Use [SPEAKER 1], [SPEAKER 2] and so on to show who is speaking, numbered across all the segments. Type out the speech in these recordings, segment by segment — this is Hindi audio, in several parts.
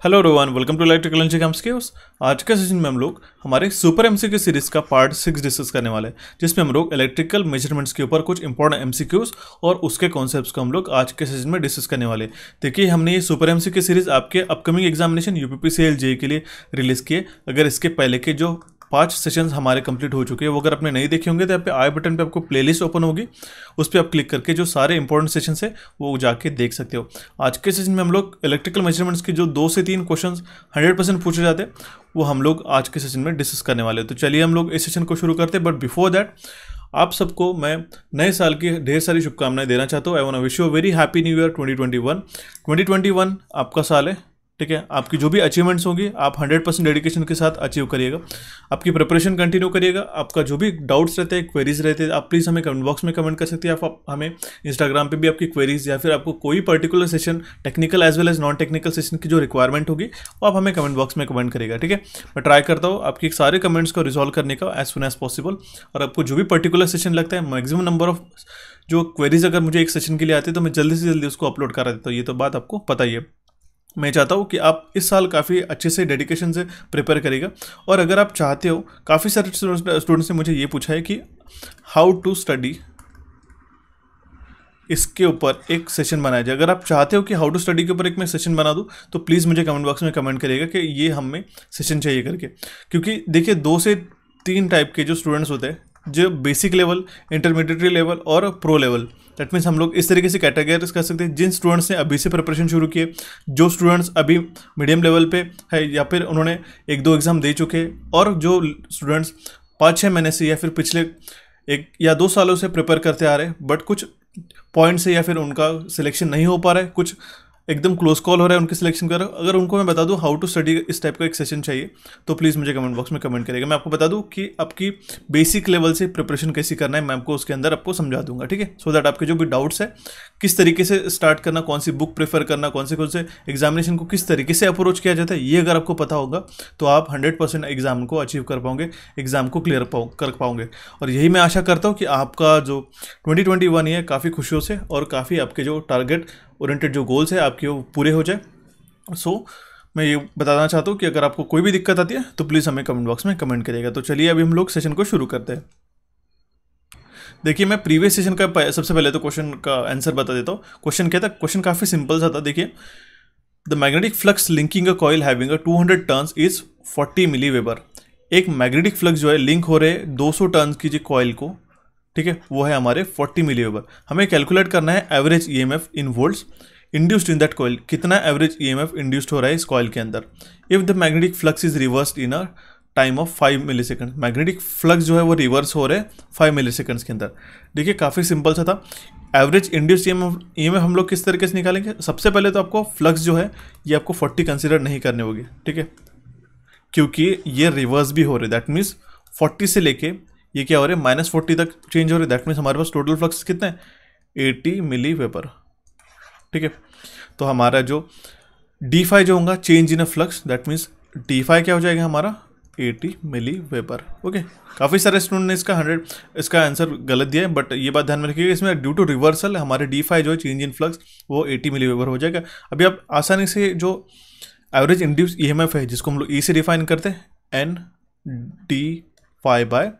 [SPEAKER 1] Hello Rohan, welcome to electrical engineering skills. आज के सेशन में हम लोग हमारे सुपर एमसीक्यू सीरीज का पार्ट 6 डिस्कस करने वाले हैं, जिसमें हम लोग इलेक्ट्रिकल मेजरमेंट्स के ऊपर कुछ इंपॉर्टेंट एमसीक्यूज और उसके कॉन्सेप्ट्स को हम लोग आज के सेशन में डिस्कस करने वाले हैं। देखिए, हमने ये सुपर एमसीक्यू सीरीज आपके अपकमिंग एग्जामिनेशन यूपीपीसीएल जेईई के लिए रिलीज किए। अगर इसके पहले के जो 5 सेशंस हमारे कंप्लीट हो चुके हैं, वो अगर आपने नहीं देखे होंगे तो यहाँ पे आई बटन पे आपको प्लेलिस्ट ओपन होगी, उस पर आप क्लिक करके जो सारे इंपॉर्टेंट सेशंस है वो जाके देख सकते हो। आज के सेशन में हम लोग इलेक्ट्रिकल मेजरमेंट्स के जो 2 से 3 क्वेश्चंस 100% पूछे जाते हैं वो हम लोग आज के सेशन में डिस्कस करने वाले हैं। तो चलिए हम लोग इस सेशन को शुरू करते हैं, बट बिफोर दैट आप सबको मैं नए साल की ढेर सारी शुभकामनाएं देना चाहता हूँ। I want to wish you very happy new year 2021 आपका साल है, ठीक है। आपकी जो भी अचीवमेंट्स होंगी आप 100% डेडिकेशन के साथ अचीव करिएगा, आपकी प्रिपरेशन कंटिन्यू करिएगा। आपका जो भी डाउट्स रहते हैं, क्वेरीज रहते हैं, आप प्लीज़ हमें कमेंट बॉक्स में कमेंट कर सकते हैं। आप हमें इंस्टाग्राम पे भी आपकी क्वेरीज या फिर आपको कोई particular session technical as well as non technical session की जो रिक्वायरमेंट होगी वो आप हमें कमेंट बॉक्स में कमेंट करेगा, ठीक है। मैं ट्राई करता हूँ आपकी सारे कमेंट्स को रिजॉल्व करने का एज सुन एज पॉसिबल। और आपको जो भी पर्टिकुलर सेशन लगता है, मैक्सिमम नंबर ऑफ जो क्वेरीज अगर मुझे एक सेशन के लिए आती है तो मैं जल्दी से जल्दी उसको अपलोड करा देता हूँ। ये तो बात आपको पता ही है। मैं चाहता हूँ कि आप इस साल काफ़ी अच्छे से डेडिकेशन से प्रिपेयर करेगा। और अगर आप चाहते हो, काफ़ी सारे स्टूडेंट्स ने मुझे ये पूछा है कि हाउ टू स्टडी, इसके ऊपर एक सेशन बनाया जाए। अगर आप चाहते हो कि हाउ टू स्टडी के ऊपर एक मैं सेशन बना दूँ तो प्लीज़ मुझे कमेंट बॉक्स में कमेंट करिएगा कि ये हमें सेशन चाहिए करके। क्योंकि देखिए, 2 से 3 टाइप के जो स्टूडेंट्स होते हैं, जो बेसिक लेवल, इंटरमीडिएट लेवल और प्रो लेवल, दैट मीन्स हम लोग इस तरीके से कैटेगराइज कर सकते हैं। जिन स्टूडेंट्स ने अभी से प्रिपरेशन शुरू किए, जो स्टूडेंट्स अभी मीडियम लेवल पे है या फिर उन्होंने 1-2 एग्ज़ाम दे चुके, और जो स्टूडेंट्स 5-6 महीने से या फिर पिछले 1 या 2 सालों से प्रिपेयर करते आ रहे हैं, बट कुछ पॉइंट से या फिर उनका सिलेक्शन नहीं हो पा रहा है, कुछ एकदम क्लोज कॉल हो रहा है उनके सिलेक्शन का। अगर उनको मैं बता दूं हाउ टू स्टडी इस टाइप का एक सेशन चाहिए तो प्लीज़ मुझे कमेंट बॉक्स में कमेंट करेगा। मैं आपको बता दूं कि आपकी बेसिक लेवल से प्रिपरेशन कैसी करना है, मैं आपको उसके अंदर आपको समझा दूंगा, ठीक है। सो दैट आपके जो भी डाउट्स है, किस तरीके से स्टार्ट करना, कौन सी बुक प्रेफर करना, कौन से एग्जामिनेशन को किस तरीके से अप्रोच किया जाता है, ये अगर आपको पता होगा तो आप 100% एग्जाम को अचीव कर पाओगे, एग्जाम को क्लियर कर पाओगे। और यही मैं आशा करता हूँ कि आपका जो 2021 है काफ़ी खुशियों से और काफ़ी आपके जो टारगेट ओरिएंटेड जो गोल्स है आपके वो पूरे हो जाए। सो मैं ये बताना चाहता हूँ कि अगर आपको कोई भी दिक्कत आती है तो प्लीज़ हमें कमेंट बॉक्स में कमेंट करिएगा। तो चलिए अभी हम लोग सेशन को शुरू करते हैं। देखिए, मैं प्रीवियस सेशन का सबसे पहले तो क्वेश्चन का आंसर बता देता हूँ। क्वेश्चन क्या था? क्वेश्चन काफ़ी सिंपल सा था। देखिए, the magnetic flux linking a coil having a 200 turns is 40 milliweber. एक मैग्नेटिक फ्लक्स जो है लिंक हो रहे 200 टर्न्स की जो कॉइल को, ठीक है, वो है हमारे 40 मिली वेबर। हमें कैलकुलेट करना है average EMF in volts induced in that coil. कितना एवरेज ईएमएफ इंड्यूस्ड हो रहा है इस कॉइल के अंदर if the magnetic flux is reversed in a time of 5 millisecond. Magnetic flux जो है वो रिवर्स हो रहे हैं 5 मिली सेकेंड्स के अंदर। देखिए, काफ़ी सिंपल सा था। एवरेज इंड्यूस्ड ईएमएफ हम लोग किस तरीके से निकालेंगे? सबसे पहले तो आपको फ्लक्स जो है ये आपको 40 कंसिडर नहीं करने होगी, ठीक है, क्योंकि ये रिवर्स भी हो रहे। दैट मीन्स 40 से लेके ये क्या हो रहे हैं -40 तक चेंज हो रहे। दैट मीन्स हमारे पास टोटल फ्लक्स कितना है? 80 मिली वेबर, ठीक है। तो हमारा जो d5 जो होगा change in a flux, that means d5 क्या हो जाएगा हमारा? 80 मिली वेबर। ओके, काफ़ी सारे स्टूडेंट ने इसका आंसर गलत दिया है, बट ये बात ध्यान में रखिएगा, इसमें ड्यू टू रिवर्सल हमारे d5 जो है चेंज इन फ्लक्स वो 80 मिली वेबर हो जाएगा। अभी आप आसानी से जो एवरेज इंड्यूस ईएमएफ है, जिसको हम लोग ई से डिफाइन करते हैं, n d5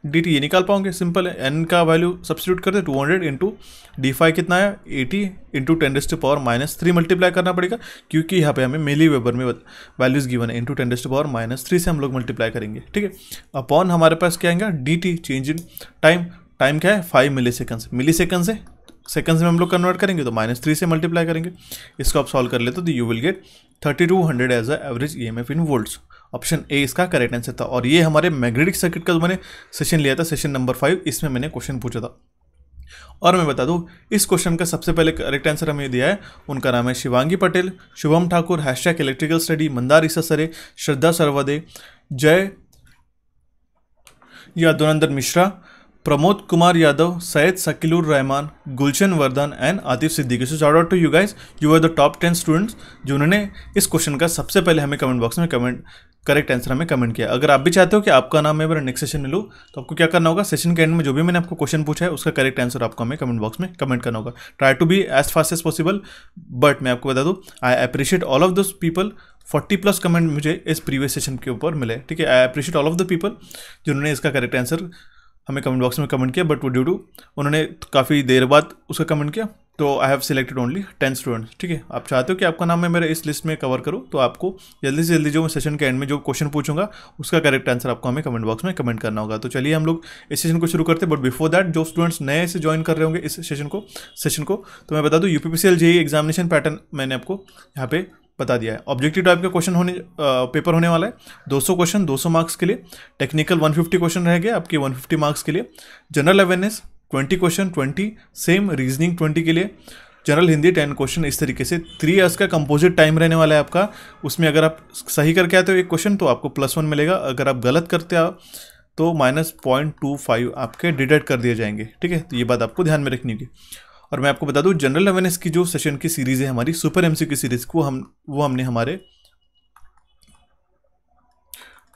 [SPEAKER 1] dt, ये निकाल पाओगे। सिंपल है, n का वैल्यू सब्स्टिट्यूट करते 200 इंटू d5 कितना है? 80 इंटू 10⁻³ मल्टीप्लाई करना पड़ेगा, क्योंकि यहाँ पे हमें मिली वेबर में वैल्यूज गिवन है। इंटू 10⁻³ से हम लोग मल्टीप्लाई करेंगे, ठीक है। अपॉन हमारे पास क्या आएगा? dt, change in time. Time क्या है? 5 मिली सेकेंड्स। मिली सेकेंड से सेकंड्स में हम लोग कन्वर्ट करेंगे तो -3 से मल्टीप्लाई करेंगे। इसको आप सॉल्व कर लेते तो you will get 3200 as a average EMF in volts. Option A इसका करेक्ट आंसर था। और ये हमारे मैग्नेटिक सर्किट का जो मैंने सेशन लिया था, सेशन नंबर 5, इसमें मैंने क्वेश्चन पूछा था। और मैं बता दूं, इस क्वेश्चन का सबसे पहले करेक्ट आंसर हमें दिया है, उनका नाम है Shivangi Patel, Shubham Thakur, #electrical study, Mandar Isa Sare, Shraddha Sarvade, Jai Yadavnandan Mishra, Pramod Kumar Yadav, Syed Shakilur Rahman, Gulshan Vardhan and Atif Siddiqui. So shout out to you guys, you are the top 10 students जिन्होंने इस क्वेश्चन का सबसे पहले हमें कमेंट बॉक्स में करेक्ट आंसर हमें कमेंट किया। अगर आप भी चाहते हो कि आपका नाम मैं मेरा नेक्स्ट सेशन में लूँ तो आपको क्या करना होगा, सेशन के एंड में जो भी मैंने आपको क्वेश्चन पूछा है उसका करेक्ट आंसर आपको हमें कमेंट बॉक्स में कमेंट करना होगा। Try to be as fast as possible, but मैं आपको बता दूँ I appreciate all of those people. 40+ comment मुझे इस प्रीवियस सेशन के ऊपर मिले, ठीक है। I appreciate all of the people जिन्होंने इसका करेक्ट आंसर हमें कमेंट बॉक्स में कमेंट किया, बट वो ड्यू टू उन्होंने काफ़ी देर बाद उसका कमेंट किया, तो I have selected only 10 students, ठीक है। आप चाहते हो कि आपका नाम मैं मेरे इस लिस्ट में कवर करूँ तो आपको जल्दी से जल्दी जो मैं सेशन के एंड में जो क्वेश्चन पूछूंगा उसका करेक्ट आंसर आपको हमें कमेंट बॉक्स में कमेंट करना होगा। तो चलिए हम लोग इस सेशन को शुरू करते हैं, बट बिफोर दैट जो स्टूडेंट्स नए से ज्वाइन कर रहे होंगे इस सेशन को तो मैं बता दूँ यूपीपीसीएल जेईई एग्जामिनेशन पैटर्न मैंने आपको यहाँ पे बता दिया है। ऑब्जेक्टिव टाइप का क्वेश्चन पेपर होने वाला है, 200 क्वेश्चन 200 मार्क्स के लिए, टेक्निकल 150 क्वेश्चन रह गया आपके 150 मार्क्स के लिए, general awareness 20 question 20, same reasoning 20 के लिए, जनरल हिंदी 10 क्वेश्चन। इस तरीके से 3 इयर्स का कंपोजिट टाइम रहने वाला है आपका। उसमें अगर आप सही करके आते हो एक क्वेश्चन तो आपको +1 मिलेगा, अगर आप गलत करते हो तो -0.25 आपके डिडक्ट कर दिए जाएंगे, ठीक है। तो ये बात आपको ध्यान में रखनी होगी। और मैं आपको बता दूं जनरल अवेयरनेस की जो सेशन की सीरीज़ है हमारी सुपर एमसीक्यू सीरीज को हमने हमारे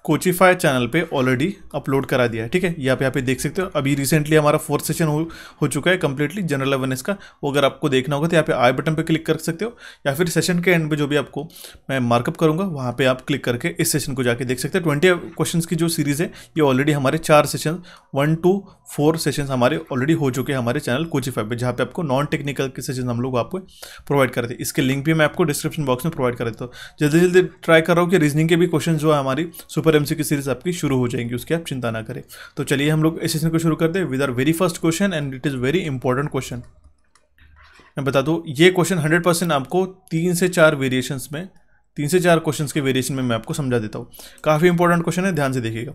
[SPEAKER 1] कोचिफाई चैनल पे ऑलरेडी अपलोड करा दिया है, ठीक है। यहाँ पे देख सकते हो अभी रिसेंटली हमारा 4th सेशन हो चुका है कंप्लीटली जनरल अवेयरनेस का। वो अगर आपको देखना होगा तो यहाँ पे आई बटन पे क्लिक कर सकते हो, या फिर सेशन के एंड पे जो भी आपको मैं मार्कअप करूँगा वहाँ पे आप क्लिक करके इस सेशन को जाके देख सकते हो। 20 क्वेश्चन की जो सीरीज़ है ये ऑलरेडी हमारे 4 सेशन 1 to 4 सेशन हमारे ऑलरेडी हो चुके हैं हमारे चैनल कोचिफाई पे, जहाँ पे आपको नॉन टेक्निकल के सेशन हम लोग आपको प्रोवाइड करते हैं। इसके लिंक भी मैं आपको डिस्क्रिप्शन बॉक्स में प्रोवाइड कर देता हूँ। जल्दी जल्दी ट्राई कर रहा हूँ कि रीजनिंग के भी क्वेश्चन जो है हमारी सुपर एमसीक्यू सीरीज आपकी शुरू हो जाएंगी, उसकी आप चिंता ना करें। तो चलिए हम लोग इस सेशन को शुरू करते हैं with our very first question, and it is very important question. मैं बता दूं ये क्वेश्चन 100% आपको 3 से 4 वेरिएशंस में 3 से 4 क्वेश्चंस के वेरिएशन में मैं आपको समझा देता हूँ। काफ़ी इंपॉर्टेंट क्वेश्चन है, ध्यान से देखिएगा।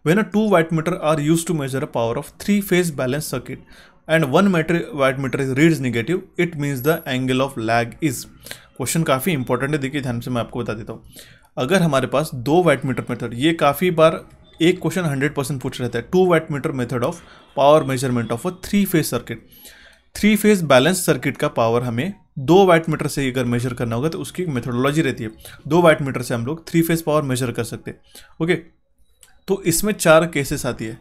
[SPEAKER 1] When a 2 wattmeter are used to measure a power of 3 phase balance circuit and 1 wattmeter is reads negative, it means the angle of lag is. Question काफ़ी इंपॉर्टेंट है, देखिए ध्यान से मैं आपको बता देता हूँ। अगर हमारे पास 2 वाटमीटर मेथड, ये काफ़ी बार एक क्वेश्चन 100% पूछ रहता है, 2 wattmeter method of power measurement of a 3 phase circuit. 3 phase balance circuit का पावर हमें 2 वाटमीटर से अगर मेजर करना होगा तो उसकी मेथोडोलॉजी रहती है। 2 वाटमीटर से हम लोग 3 फेज पावर मेजर कर सकते हैं, ओके। तो इसमें 4 केसेस आती है।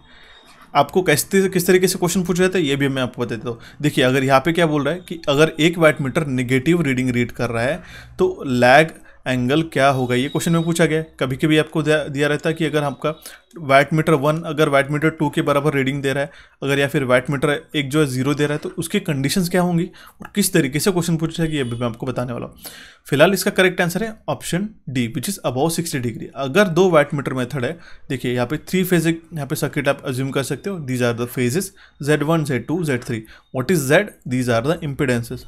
[SPEAKER 1] आपको किस तरीके से क्वेश्चन पूछ रहे थे ये भी मैं आपको बता देता हूँ। देखिए अगर यहाँ पे क्या बोल रहा है कि अगर एक वाटमीटर नेगेटिव रीडिंग रीड कर रहा है तो लैग एंगल क्या होगा, ये क्वेश्चन में पूछा गया है। कभी कभी आपको दिया रहता है कि अगर आपका वाटमीटर 1 अगर वाटमीटर 2 के बराबर रीडिंग दे रहा है, अगर या फिर वाटमीटर 1 जो है 0 दे रहा है, तो उसकी कंडीशंस क्या होंगी और किस तरीके से क्वेश्चन पूछा है ये भी मैं आपको बताने वाला हूँ। फिलहाल इसका करेक्ट आंसर है option D, which is about 60 degree. अगर 2 वाटमीटर मेथड है, देखिए यहाँ पे 3 फेज यहाँ पे सर्किट आप अज्यूम कर सकते हो। These are the phases Z1 Z2 Z3। What is Z? These are the impedances,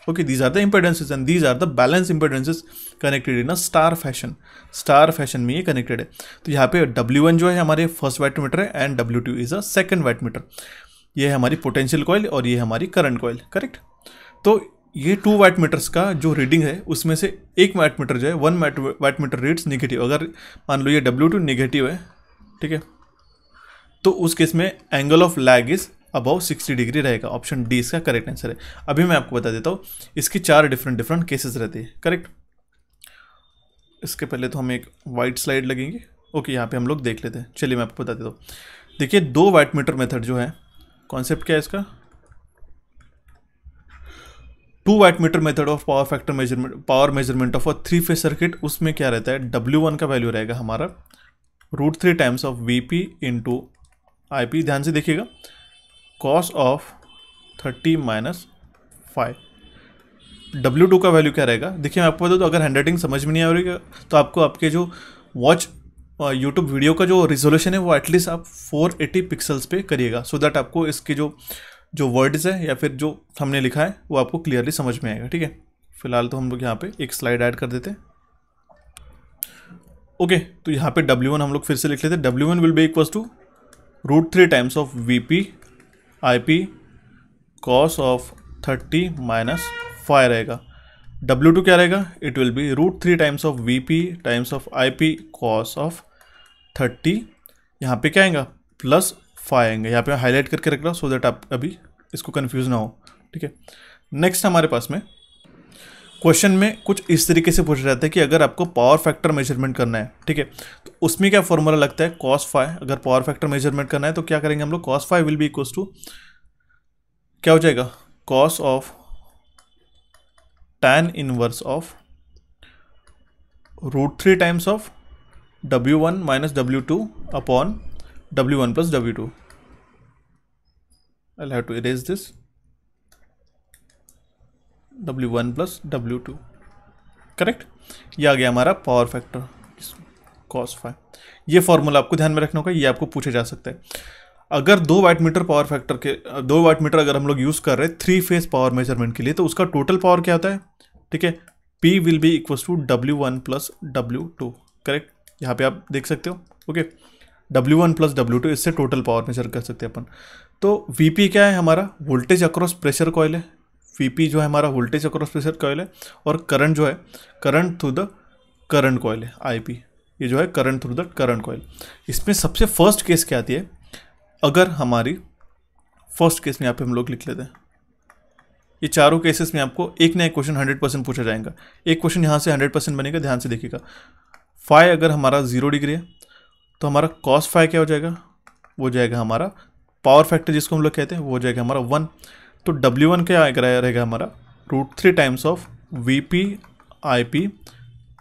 [SPEAKER 1] okay, these are the impedances and these are the balance impedances connected in a star fashion में ये connected है। तो यहाँ पे W1 जो है हमारे फर्स्ट वाटमीटर है and W2 is a second wattmeter. ये है हमारी पोटेंशियल कॉइल और ये हमारी करंट कॉइल, करेक्ट। तो ये 2 वाटमीटर्स का जो रीडिंग है उसमें से एक वाटमीटर जो है 1 वाटमीटर रीड्स नेगेटिव। अगर मान लो ये W2 नेगेटिव है, ठीक है, तो उस केस में angle of lag is about 60 degree रहेगा। ऑप्शन डी इसका करेक्ट आंसर है। अभी मैं आपको बता देता हूँ इसकी 4 डिफरेंट केसेस रहते हैं, करेक्ट। इसके पहले तो हम एक वाइट स्लाइड लगेंगे, ओके, यहाँ पे हम लोग देख लेते हैं। चलिए मैं आपको बता देता हूँ। देखिए 2 वाटमीटर मेथड जो है, कॉन्सेप्ट क्या है इसका, 2 wattmeter method of power measurement of a 3 phase circuit. उसमें क्या रहता है, W1 का वैल्यू रहेगा हमारा √3 times of VP into IP। ध्यान से देखिएगा, cos ऑफ 30 - 5। W2 का वैल्यू क्या रहेगा, देखिए मैं आपको बता दूँ, अगर हैंडराइटिंग समझ में नहीं आ रही तो आपको आपके जो वॉच यूट्यूब वीडियो का जो रिजोल्यूशन है वो एटलीस्ट आप 480 पिक्सल्स पे करिएगा, सो दैट आपको इसके जो वर्ड्स है या फिर जो हमने लिखा है वो आपको क्लियरली समझ में आएगा, ठीक है। फिलहाल तो हम लोग यहाँ पे एक स्लाइड ऐड कर देते हैं, ओके। तो यहाँ पे W1 हम लोग फिर से लिख लेते हैं। W1 will be equals to √3 times of VP IP cos of 30 - 5 रहेगा। W2 क्या रहेगा, it will be √3 times of VP times of IP cos of 30, यहाँ पे क्या आएगा फाइव आएंगे। यहाँ पे मैं हाईलाइट करके रख रहा हूँ सो दैट आप अभी इसको कन्फ्यूज़ ना हो, ठीक है। नेक्स्ट हमारे पास में क्वेश्चन में कुछ इस तरीके से पूछा जाता है कि अगर आपको पावर फैक्टर मेजरमेंट करना है, ठीक है, तो उसमें क्या फॉर्मूला लगता है, cos फाइव। अगर पावर फैक्टर मेजरमेंट करना है तो क्या करेंगे हम लोग, cos phi will be equals to क्या हो जाएगा, cos of tan inverse of √3 times of W1 minus W2 upon W1 plus W2। I'll have to erase this, W1 plus W2, correct. ये आ गया हमारा पावर फैक्टर cos फाइव। ये फॉर्मूला आपको ध्यान में रखना होगा, ये आपको पूछा जा सकता है। अगर 2 वाट मीटर पावर फैक्टर के 2 वाट मीटर अगर हम लोग यूज़ कर रहे हैं 3 फेज पावर मेजरमेंट के लिए, तो उसका टोटल पावर क्या होता है, ठीक है, P will be equals to W1 plus W2, correct. यहाँ पे आप देख सकते हो, ओके, W1 प्लस W2, इससे टोटल पावर मेजर कर सकते हैं अपन। तो VP क्या है हमारा, वोल्टेज अक्रॉस प्रेशर कॉइल है। VP जो है हमारा वोल्टेज अक्रॉस प्रेशर कॉइल है, और करंट जो है current through the current coil है, IP। ये जो है current through the current coil. इसमें सबसे फर्स्ट केस क्या आती है, अगर हमारी फर्स्ट केस में यहाँ पे हम लोग लिख लेते हैं, ये चारों केसेस में आपको एक ना एक क्वेश्चन 100% पूछा जाएगा। एक क्वेश्चन यहाँ से 100% बनेगा, ध्यान से देखिएगा। फाइव अगर हमारा 0 डिग्री है तो हमारा cos फाइव क्या हो जाएगा, वो जाएगा हमारा पावर फैक्टर जिसको हम लोग कहते हैं, वो हो जाएगा हमारा 1। तो W1 क्या रहेगा हमारा, √3 times of VP IP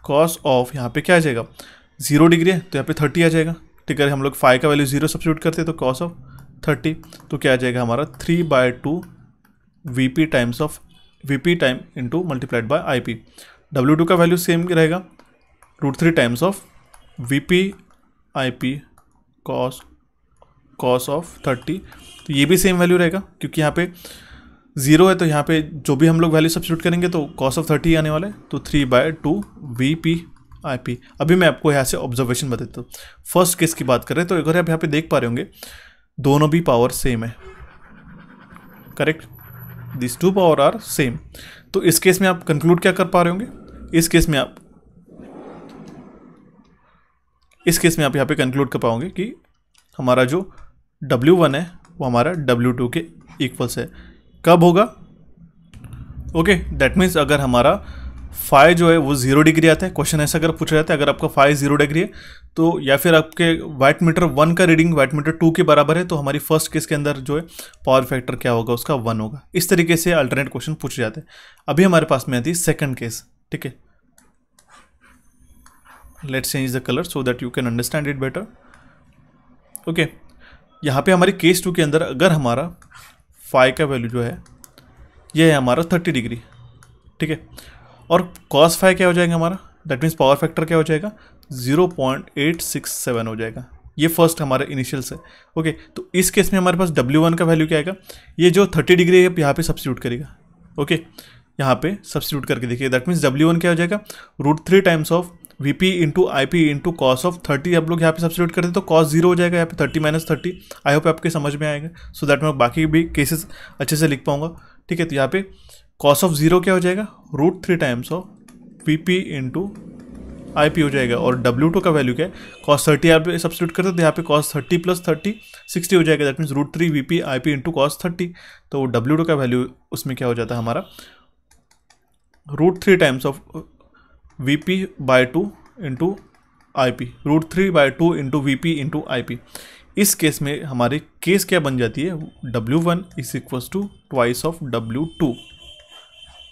[SPEAKER 1] cos of, यहाँ पे क्या आ जाएगा, 0 डिग्री है तो यहाँ पे 30 आ जाएगा, ठीक है। हम लोग फाइव का वैल्यू 0 सब्स्टिट्यूट करते हैं तो cos ऑफ 30, तो क्या आ जाएगा हमारा 3/2 VP times of VP time into multiplied by IP। W2 का वैल्यू सेम रहेगा, √3 times of VP IP cos of 30, तो ये भी सेम वैल्यू रहेगा क्योंकि यहाँ पे 0 है, तो यहाँ पे जो भी हम लोग वैल्यू सब्स्टिट्यूट करेंगे तो cos ऑफ 30 आने वाला है, तो 3/2 VP IP। अभी मैं आपको यहाँ से ऑब्जर्वेशन बताता हूँ। फर्स्ट केस की बात करें तो अगर आप यहाँ पे देख पा रहे होंगे दोनों भी पावर सेम है, correct, this 2 power are same. तो इस केस में आप कंक्लूड क्या कर पा रहे होंगे, इस केस में आप यहाँ पे कंक्लूड कर पाओगे कि हमारा जो W1 है वो हमारा W2 के इक्वल्स है। कब होगा, ओके, दैट मीन्स अगर हमारा फाइव जो है वो 0 डिग्री आता है, क्वेश्चन ऐसा अगर पूछा जाता है, अगर आपका फाइव 0 डिग्री है तो, या फिर आपके वाट मीटर 1 का रीडिंग वाट मीटर 2 के बराबर है, तो हमारी फर्स्ट केस के अंदर जो है पावर फैक्टर क्या होगा, उसका 1 होगा। इस तरीके से अल्टरनेट क्वेश्चन पूछे जाते हैं। अभी हमारे पास में आती है सेकंड केस, ठीक है। Let's change the colour so that you can understand it better, okay. यहाँ पे हमारी केस 2 के अंदर अगर हमारा फाइव का वैल्यू जो है ये है हमारा 30 डिग्री, ठीक है, और cos फाइव क्या हो जाएगा हमारा, दैट मीन्स पावर फैक्टर क्या हो जाएगा, 0.867 हो जाएगा। ये फर्स्ट हमारे इनिशियल्स है, ओके। तो इस केस में हमारे पास W1 का वैल्यू क्या आएगा, ये जो 30 डिग्री है यहाँ पे सब्स्टिट्यूट करेगा, ओके, यहाँ पे सब्स्टिट्यूट करके देखिए, दैट मीन्स W1 क्या हो जाएगा, √3 times of VP into IP into cos of 30। आप लोग यहाँ पे सब्स्टिट्यूट करते हैं तो cos 0 हो जाएगा, यहाँ पे 30 माइनस 30। आई होप आपके समझ में आएगा, सो दैट मैं बाकी भी केसेस अच्छे से लिख पाऊंगा, ठीक है। तो यहाँ पे cos ऑफ 0 क्या हो जाएगा, √3 times of VP into IP हो जाएगा, और W2 का वैल्यू क्या है, cos 30 आप सब्स्टिट्यूट करते हैं तो यहाँ पे cos 30 प्लस 30 60 हो जाएगा, that means √3 VP IP into cos 30। तो W2 का वैल्यू उसमें क्या हो जाता है हमारा, √3 times of VP/2 into IP, √3/2 into VP into IP। इस केस में हमारी केस क्या बन जाती है, W1 is equals to twice of W2,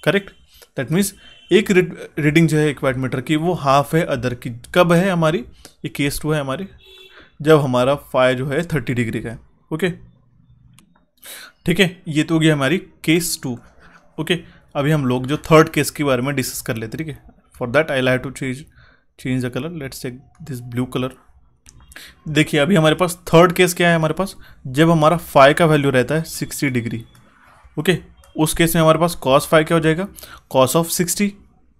[SPEAKER 1] correct. That means एक रीडिंग जो है एक वाट मीटर की वो हाफ है अदर की। कब है हमारी, ये केस 2 है हमारी, जब हमारा फाइव जो है 30 डिग्री का है, ओके, ठीक है। ये तो हो गया हमारी केस 2, ओके। अभी हम लोग जो थर्ड केस के बारे में डिस्कस कर लेते, ठीक है। For that I have to change the colour, let's take this blue colour. देखिए अभी हमारे पास थर्ड केस क्या है, हमारे पास जब हमारा फाइव का वैल्यू रहता है 60 डिग्री, ओके, उस केस में हमारे पास cos फाइव क्या हो जाएगा, cos ऑफ 60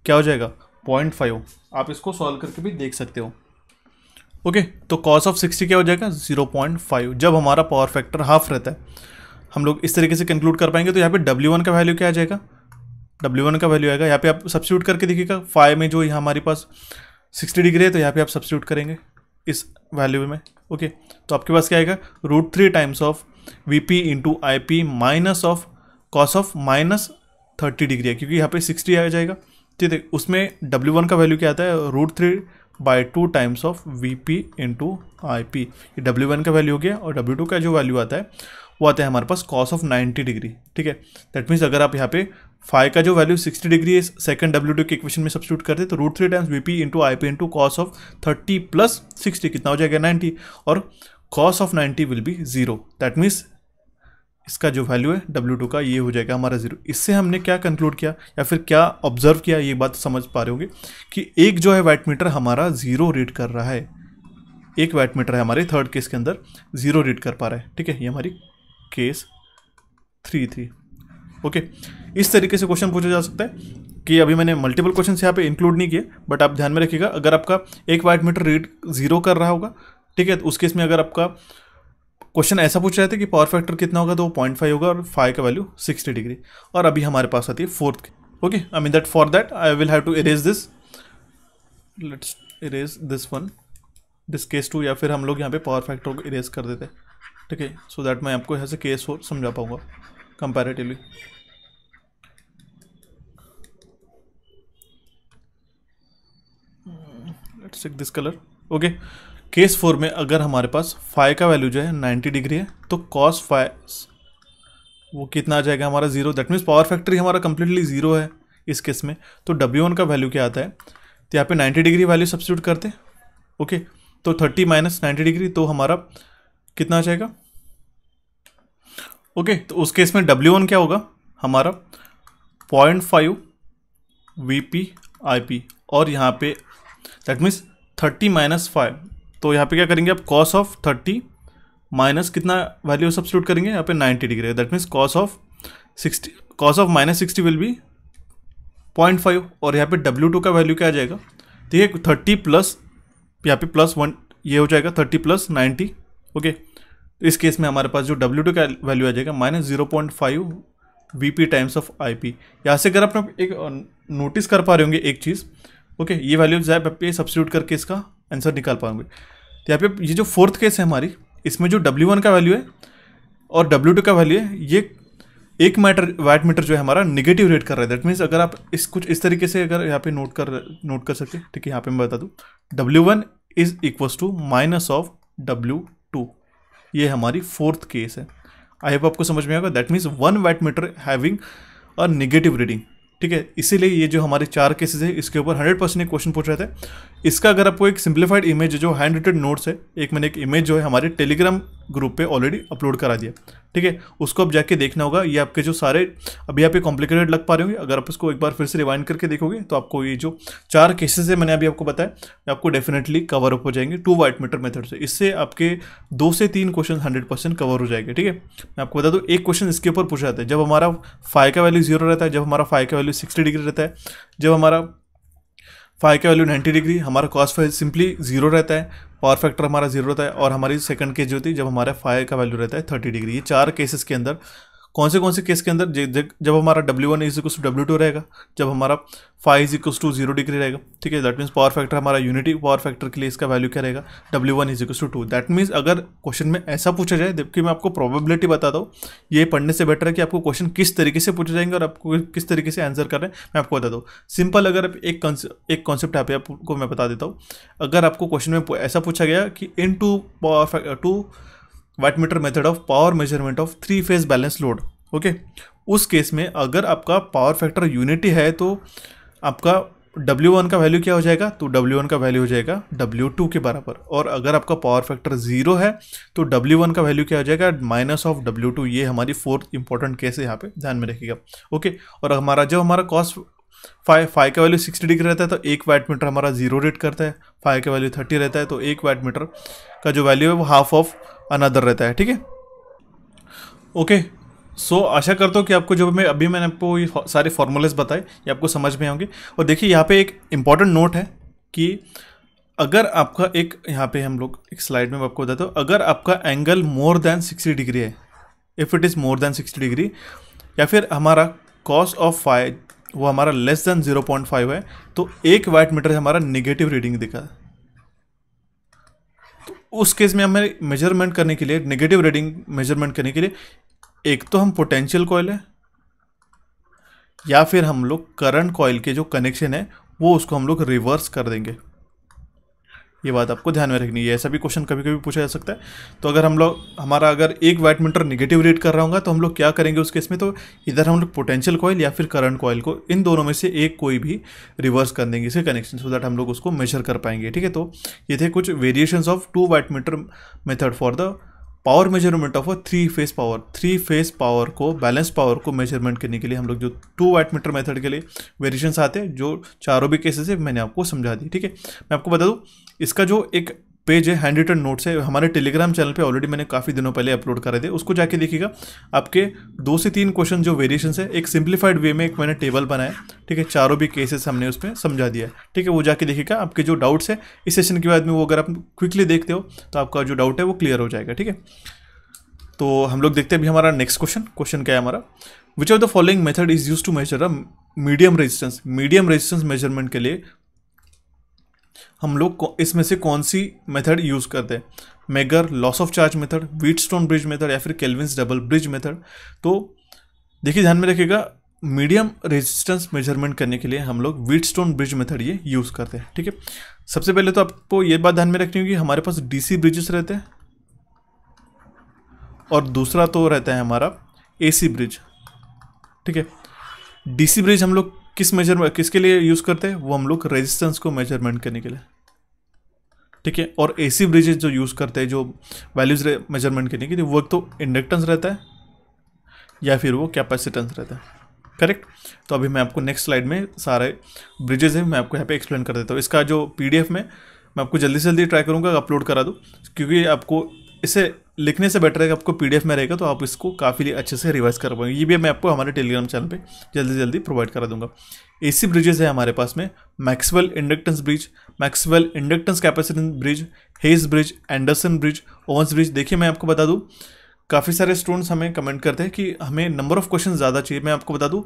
[SPEAKER 1] क्या हो जाएगा, 0.5। आप इसको सॉल्व करके भी देख सकते हो, ओके। तो cos ऑफ 60 क्या हो जाएगा, 0.5। जब हमारा पावर फैक्टर हाफ रहता है, हम लोग इस तरीके से कंक्लूड कर पाएंगे। तो यहाँ पे W1 का वैल्यू क्या आ जाएगा, W1 का वैल्यू आएगा, यहाँ पे आप सब्स्टिट्यूट करके देखिएगा, फाइव में जो यहाँ हमारे पास 60 डिग्री है तो यहाँ पे आप सब्स्टिट्यूट करेंगे इस वैल्यू में, ओके, तो आपके पास क्या आएगा, √3 times of VP into IP minus of cos of minus 30 degree है, क्योंकि यहाँ पे 60 आ जाएगा। ठीक है, उसमें W1 का वैल्यू क्या आता है, √3/2 times of VP into IP। ये W1 का वैल्यू हो गया, और W2 का जो वैल्यू आता है वो आता है हमारे पास कॉस ऑफ 90 डिग्री। ठीक है, दैट मीन्स अगर आप यहाँ पे फाई का जो वैल्यू 60 डिग्री है सेकंड W2 के इक्वेशन में सब्स्टिट्यूट करते तो √3 times VP into IP into cos of 30 plus 60 कितना हो जाएगा, 90, और cos of 90 will be 0। That means इसका जो वैल्यू है W2 का ये हो जाएगा हमारा 0। इससे हमने क्या कंक्लूड किया या फिर क्या ऑब्जर्व किया, ये बात समझ पा रहे होंगे कि एक जो है वैटमीटर हमारा 0 रीड कर रहा है, एक वैटमीटर है हमारे थर्ड केस के अंदर 0 रीड कर पा रहा है। ठीक है, ये हमारी केस 3 थी। ओके, इस तरीके से क्वेश्चन पूछा जा सकता है कि अभी मैंने मल्टीपल क्वेश्चन यहाँ पे इंक्लूड नहीं किए, बट आप ध्यान में रखिएगा अगर आपका एक वैटमीटर रीड 0 कर रहा होगा, ठीक है, तो उस केस में अगर आपका क्वेश्चन ऐसा पूछ रहे थे कि पावर फैक्टर कितना होगा, तो वो 0.5 होगा और फाई का वैल्यू 60 डिग्री। और अभी हमारे पास आती है fourth. Okay, I mean that for that I will have to erase this, let's erase this one, this case 2, या फिर हम लोग यहाँ पे पावर फैक्टर को इरेज कर देते हैं। ठीक है, सो दैट मैं आपको यहाँ से केस 4 समझा पाऊंगा comparatively. Let's take this colour. Okay, case 4 में अगर हमारे पास फाई का वैल्यू जो है 90 डिग्री है, तो कॉस फाई वो कितना आ जाएगा हमारा 0। दैट मीन्स पावर फैक्टर ही हमारा कंप्लीटली 0 है इस केस में। तो W1 का वैल्यू क्या आता है, तो यहाँ पे 90 डिग्री वैल्यू सब्स्टिट्यूट करते हैं। ओके, तो 30 माइनस 90 डिग्री, तो हमारा कितना आ जाएगा। ओके, तो उस केस में W1 क्या होगा हमारा 0.5 VP IP, और यहाँ पे दैट मीन्स 30 माइनस 5, तो यहाँ पे क्या करेंगे आप, कॉस ऑफ 30 माइनस कितना वैल्यू सब्स्टिट्यूट करेंगे यहाँ पे 90 degree, that means cos of 60, cos of minus 60 will be 0.5, और यहाँ पे W2 का वैल्यू क्या आ जाएगा, ठीक है, 30 प्लस यहाँ पे +1 ये हो जाएगा 30 प्लस 90। ओके, इस केस में हमारे पास जो W2 का वैल्यू आ जाएगा -0.5 VP टाइम्स ऑफ IP। यहाँ से अगर आप एक नोटिस कर पा रहे होंगे एक चीज़, ओके, ये वैल्यूज आप पे सब्स्टिट्यूट करके इसका आंसर निकाल पाएंगे। तो यहाँ पे ये जो फोर्थ केस है हमारी, इसमें जो W1 का वैल्यू है और W2 का वैल्यू है, ये एक वैटमीटर जो है हमारा निगेटिव रेट कर रहा है। दैट मीन्स अगर आप कुछ इस तरीके से अगर यहाँ पे नोट कर सकते हैं, ठीक है, यहाँ पे मैं बता दूँ W1 is equals to minus of W2, ये हमारी फोर्थ केस है। आई होप आपको समझ में आएगा। That means one wattmeter having a negative reading. ठीक है, इसीलिए ये जो हमारे 4 केसेस है इसके ऊपर 100% एक क्वेश्चन पूछ रहे थे। इसका अगर आपको एक सिंप्लीफाइड इमेज जो हैंड रिटेड नोट्स है, मैंने एक इमेज जो है हमारे टेलीग्राम ग्रुप पे ऑलरेडी अपलोड करा दिया। ठीक है, उसको अब जाके देखना होगा। ये आपके जो सारे अभी यहाँ पे कॉम्प्लिकेटेड लग पा रहे होंगे, अगर आप इसको एक बार फिर से रिवाइंड करके देखोगे तो आपको ये जो 4 केसेस है मैंने अभी आपको बताया, आपको डेफिनेटली कवर अप हो जाएंगे 2 वैटमीटर मेथड से। इससे आपके 2 से 3 क्वेश्चन 100% कवर हो जाएंगे। ठीक है, मैं आपको बता दूँ एक क्वेश्चन इसके ऊपर पूछा जाता है जब हमारा फाई का वैल्यू 0 रहता है, जब हमारा फाई का वैल्यू 60 डिग्री रहता है, जब हमारा फाई का वैल्यू 90 डिग्री, हमारा कॉस फाई सिंपली 0 रहता है, पावर फैक्टर हमारा 0 रहता है, और हमारी सेकंड केस जो होती है जब हमारा फाई का वैल्यू रहता है 30 डिग्री। ये 4 केसेस के अंदर कौन से केस के अंदर जब हमारा W1 is equals to W2 रहेगा, जब हमारा phi is equals to 0 degree रहेगा। ठीक है, दैट मीन्स पावर फैक्टर हमारा यूनिटी पावर फैक्टर के लिए इसका वैल्यू क्या रहेगा, W1 is equals to 2। That means अगर क्वेश्चन में ऐसा पूछा जाए, जबकि मैं आपको प्रोबेबिलिटी बताता हूँ, ये पढ़ने से बेटर है कि आपको क्वेश्चन किस तरीके से पूछे जाएंगे और आपको किस तरीके से आंसर कर रहे हैं मैं आपको बताता हूँ। सिंपल अगर एक कॉन्सेप्ट यहाँ पे आपको मैं बता देता हूँ। अगर आपको क्वेश्चन में ऐसा पूछा गया कि in two wattmeter method of power measurement of 3 phase balance load, okay, उस केस में अगर आपका पावर फैक्टर यूनिटी है तो आपका W1 का वैल्यू क्या हो जाएगा, तो W1 का वैल्यू हो जाएगा W2 के बराबर। और अगर आपका पावर फैक्टर 0 है तो W1 का वैल्यू क्या हो जाएगा, माइनस ऑफ W2। ये हमारी फोर्थ इंपॉर्टेंट केस है, यहाँ पे ध्यान में रखिएगा। ओके, और जब हमारा कॉस फाई का वैल्यू 60 डिग्री रहता है तो एक वैटमीटर हमारा 0 रेट करता है, फाई का वैल्यू 30 रहता है तो एक वैटमीटर का जो वैल्यू है वो हाफ ऑफ अनदर रहता है। ठीक है, ओके, सो आशा करता हूँ कि आपको जो मैंने आपको ये सारे फॉर्मूलेस बताए ये आपको समझ में होंगे। और देखिए यहाँ पे एक इम्पॉर्टेंट नोट है कि अगर आपका यहाँ पे हम लोग एक स्लाइड में आपको बताता हूँ, अगर आपका एंगल मोर देन 60 डिग्री है, if it is more than 60 degree, या फिर हमारा कॉस ऑफ फाई वो हमारा लेस देन 0.5 है, तो एक वैटमीटर हमारा निगेटिव रीडिंग दिखा। तो उस केस में हमें मेजरमेंट करने के लिए, नेगेटिव रीडिंग मेजरमेंट करने के लिए, एक तो हम पोटेंशियल कॉइल है या फिर हम लोग करंट कॉइल के जो कनेक्शन है वो उसको हम लोग रिवर्स कर देंगे। ये बात आपको ध्यान में रखनी है, ऐसा भी क्वेश्चन कभी कभी पूछा जा सकता है। तो अगर हम लोग हमारा अगर एक वाटमीटर नेगेटिव रीड कर रहा होगा तो हम लोग क्या करेंगे उस केस में, तो इधर हम लोग पोटेंशियल कॉइल या फिर करंट कॉइल को, इन दोनों में से एक कोई भी रिवर्स कर देंगे इसके कनेक्शन, सो दैट हम लोग उसको मेजर कर पाएंगे। ठीक है, तो ये थे कुछ variations of 2 wattmeter method for the power measurement of a 3 phase power. 3 phase power को, बैलेंस पावर को मेजरमेंट करने के लिए हम लोग जो 2 वाटमीटर मेथड के लिए वेरिएशंस आते हैं, जो चारों भी केसेस है मैंने आपको समझा दी। ठीक है, मैं आपको बता दूं इसका जो एक पेज है हैंड रिटन नोट्स है, हमारे टेलीग्राम चैनल पे ऑलरेडी मैंने काफ़ी दिनों पहले अपलोड करे थे, उसको जाके देखिएगा। आपके 2 से 3 क्वेश्चन जो वेरिएशंस है, एक सिंप्लीफाइड वे में एक मैंने टेबल बनाया। ठीक है, चारों भी केसेस हमने उसमें समझा दिया है। ठीक है, वो जाके देखिएगा। आपके जो डाउट्स है इस सेशन के बाद में, वो अगर आप क्विकली देखते हो तो आपका जो डाउट है वो क्लियर हो जाएगा। ठीक है, तो हम लोग देखते हैं अभी हमारा नेक्स्ट क्वेश्चन क्या है हमारा। Which of the following method is use to measure a medium resistance. Medium resistance measurement के लिए हम लोग इसमें से कौन सी मेथड यूज करते हैं? Megger, loss of charge method, Wheatstone bridge method या फिर केल्विन्स डबल ब्रिज मेथड। तो देखिए ध्यान में रखिएगा, मीडियम रेजिस्टेंस मेजरमेंट करने के लिए हम लोग व्हीटस्टोन ब्रिज मेथड ये यूज करते हैं। ठीक है, सबसे पहले तो आपको ये बात ध्यान में रखनी होगी, हमारे पास डीसी ब्रिजेस रहते हैं और दूसरा तो रहता है हमारा एसी ब्रिज। ठीक है, डीसी ब्रिज हम लोग किसके लिए यूज करते हैं? वो हम लोग रेजिस्टेंस को मेजरमेंट करने के लिए। ठीक है, और एसी ब्रिजेस जो यूज करते हैं जो वैल्यूज मेजरमेंट करने के लिए, वो तो इंडक्टेंस रहता है या फिर वो कैपेसिटेंस रहता है। करेक्ट। तो अभी मैं आपको नेक्स्ट स्लाइड में सारे ब्रिजेस हैं मैं आपको यहाँ पे एक्सप्लेन कर देता हूँ। इसका जो पीडीएफ में मैं आपको जल्दी से जल्दी ट्राई करूँगा अपलोड करा दूँ, क्योंकि आपको इसे लिखने से बेटर है कि आपको पीडीएफ में रहेगा तो आप इसको काफ़ी अच्छे से रिवाइज कर पाएंगे। ये भी मैं आपको हमारे टेलीग्राम चैनल पे जल्दी से जल्दी प्रोवाइड करा दूंगा। एसी ब्रिजेस है हमारे पास में Maxwell inductance bridge, Maxwell inductance capacitance bridge, Hay's bridge, Anderson bridge, Owen's bridge. देखिए मैं आपको बता दूं, काफ़ी सारे स्टूडेंट्स हमें कमेंट करते हैं कि हमें नंबर ऑफ क्वेश्चन ज़्यादा चाहिए। मैं आपको बता दूं,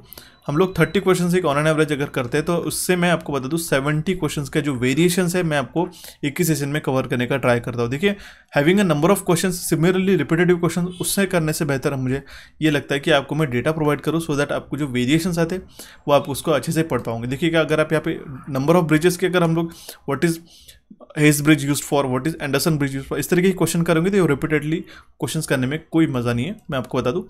[SPEAKER 1] हम लोग 30 क्वेश्चन एक ऑन एन एवरेज अगर करते हैं तो उससे मैं आपको बता दूं 70 क्वेश्चन का जो वेरिएशंस है मैं आपको एक ही सेशन में कवर करने का ट्राई करता हूं। देखिए, having a number of question, similarly repetitive question, उससे करने से बेहतर मुझे ये लगता है कि आपको मैं डेटा प्रोवाइड करूँ सो दैट आपको जो वेरिएशंस आते हैं वो आप उसको अच्छे से पढ़ पाओगे। देखिएगा, अगर आप यहाँ पे नंबर ऑफ ब्रिजेस के अगर हम लोग what is hedge bridge use for, what is Anderson bridge use for, इस तरीके के क्वेश्चन करेंगे तो रिपीटेडली क्वेश्चंस करने में कोई मज़ा नहीं है, मैं आपको बता दूं।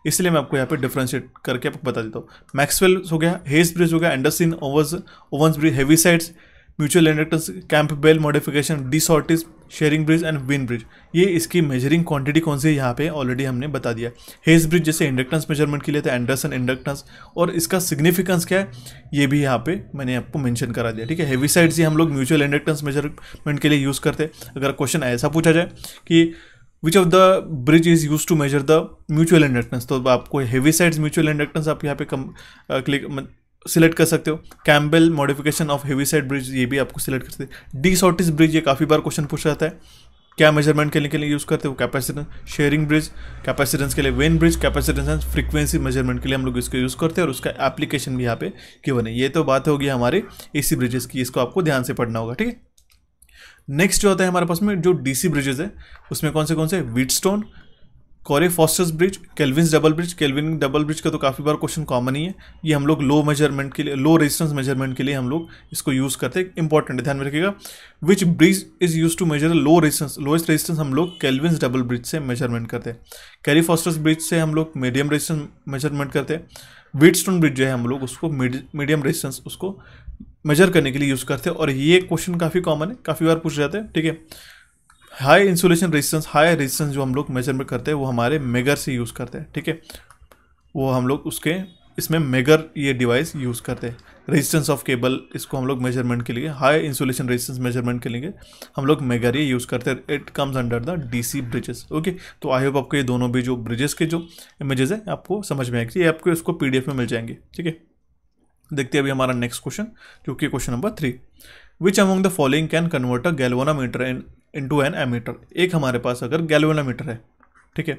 [SPEAKER 1] इसलिए मैं आपको यहाँ पे डिफरेंशिएट करके आपको बता देता हूँ। मैक्सवेल हो गया, हेज ब्रिज हो गया, Anderson, Owen's bridge, Heaviside's, mutual inductance, Campbell modification, De Sauty's, Schering bridge and Wien bridge. ये इसकी मेजरिंग क्वांटिटी कौन सी है यहाँ पे ऑलरेडी हमने बता दिया। हेज ब्रिज जैसे इंडक्टेंस मेजरमेंट के लिए था, एंडरसन इंडक्टेंस, और इसका सिग्निफिकेंस क्या है ये भी यहाँ पे मैंने आपको मेंशन करा दिया। ठीक है, हेवी साइड्स ही हम लोग म्यूचुअल इंडक्टेंस मेजरमेंट के लिए यूज़ करते हैं। अगर क्वेश्चन ऐसा पूछा जाए कि which of the bridge is use to measure the mutual inductance, तो आपको हेवी साइड्स म्यूचुअल इंडक्टेंस आप यहाँ पे क्लिक सिलेक्ट कर सकते हो। Campbell modification of heavy side bridge, ये भी आपको सिलेक्ट कर सकते हैं। डी शॉर्टिस ब्रिज, ये काफ़ी बार क्वेश्चन पूछा जाता है, क्या मेजरमेंट करने के लिए यूज़ करते हो? कैपेसिटेंस। शेयरिंग ब्रिज, कैपेसिटेंस के लिए। Wien bridge, capacitance and frequency measurement के लिए हम लोग इसको यूज़ करते हैं, और उसका एप्लीकेशन भी यहाँ पे गिवन है। ये तो बात होगी हमारे एसी ब्रिजेस की, इसको आपको ध्यान से पढ़ना होगा। ठीक है, नेक्स्ट जो होता है हमारे पास में जो डीसी ब्रिजेस है उसमें कौन से Wheatstone, Carey Foster's bridge, Kelvin's double bridge. Kelvin double bridge का तो काफ़ी बार क्वेश्चन कॉमन ही है। ये हम लोग लो मेजरमेंट के लिए, लो रेजिस्टेंस मेजरमेंट के लिए हम लोग इसको यूज़ करते हैं। इंपॉर्टेंट है, ध्यान में रखिएगा। Which bridge is use to measure low resistance, lowest resistance हम लोग केल्विन्स डबल ब्रिज से मेजरमेंट करते हैं। कैरी फॉस्टर्स ब्रिज से हम लोग मीडियम रेजिस्टेंस मेजरमेंट करते हैं। व्हीटस्टोन ब्रिज जो है हम लोग उसको मीडियम रेजिस्टेंस उसको मेजर करने के लिए यूज़ करते हैं। और ये क्वेश्चन काफ़ी कॉमन है, काफ़ी बार पूछ जाते हैं। ठीक है, high insulation resistance, high resistance जो हम लोग मेजरमेंट करते हैं वो हमारे मेगर से यूज़ करते हैं। ठीक है, वो हम लोग उसके इसमें मेगर ये डिवाइस यूज़ करते हैं। रेजिस्टेंस ऑफ केबल, इसको हम लोग मेजरमेंट के लिए, हाई इंसुलेशन रेजिस्टेंस मेजरमेंट के लिए हम लोग मेगर ये यूज़ करते हैं। It comes under the DC bridges. Okay, तो आई होप आपको ये दोनों भी जो ब्रिजेस के जो इमेजेस है आपको समझ में आएगी। ये आपको इसको पीडीएफ में मिल जाएंगे। ठीक है, देखते हैं अभी हमारा नेक्स्ट क्वेश्चन, जो कि question number 3। Which among the following can convert a galvanometer into an ammeter. एक हमारे पास अगर गैल्वेनोमीटर है, ठीक है,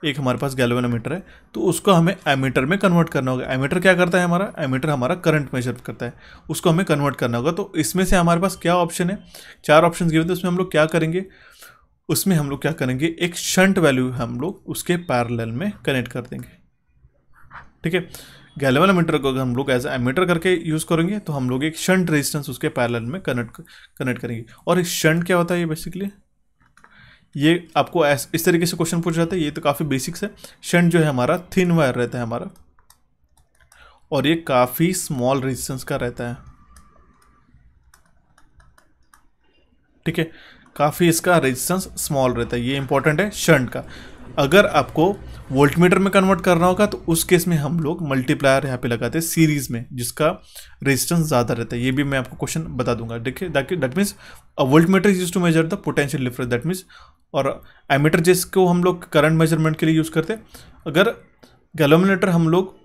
[SPEAKER 1] एक हमारे पास गैल्वेनोमीटर है, तो उसको हमें एमीटर में कन्वर्ट करना होगा। एमीटर क्या करता है हमारा, एमीटर हमारा करंट मेजर करता है, उसको हमें कन्वर्ट करना होगा। तो इसमें से हमारे पास क्या ऑप्शन है, 4 ऑप्शन गिवन थे, उसमें हम लोग क्या करेंगे, उसमें हम लोग क्या करेंगे, एक शंट वैल्यू हम लोग उसके पैरेलल में कनेक्ट कर देंगे। ठीक है, गैल्वेनोमीटर को अगर हम लोग एज एमीटर करके यूज़ करेंगे तो हम लोग एक शंट रेजिस्टेंस उसके पैरेलल में कनेक्ट करेंगे। और इस शंट क्या होता है, ये बेसिकली ये आपको इस तरीके से क्वेश्चन पूछ जाता है, ये तो काफ़ी बेसिक्स है। शंट जो है हमारा थिन वायर रहता है हमारा, और ये काफ़ी स्मॉल रेजिस्टेंस का रहता है। ठीक है, काफ़ी इसका रेजिस्टेंस स्मॉल रहता है, ये इंपॉर्टेंट है शंट का। अगर आपको वोल्टमीटर में कन्वर्ट करना होगा तो उस केस में हम लोग मल्टीप्लायर यहाँ पे लगाते हैं सीरीज में, जिसका रेजिस्टेंस ज़्यादा रहता है। ये भी मैं आपको क्वेश्चन बता दूंगा। देखिए that means a voltmeter is use to measure the potential difference, that means, और एमीटर जिसको हम लोग करंट मेजरमेंट के लिए यूज़ करते हैं। अगर गैल्वेनोमीटर हम लोग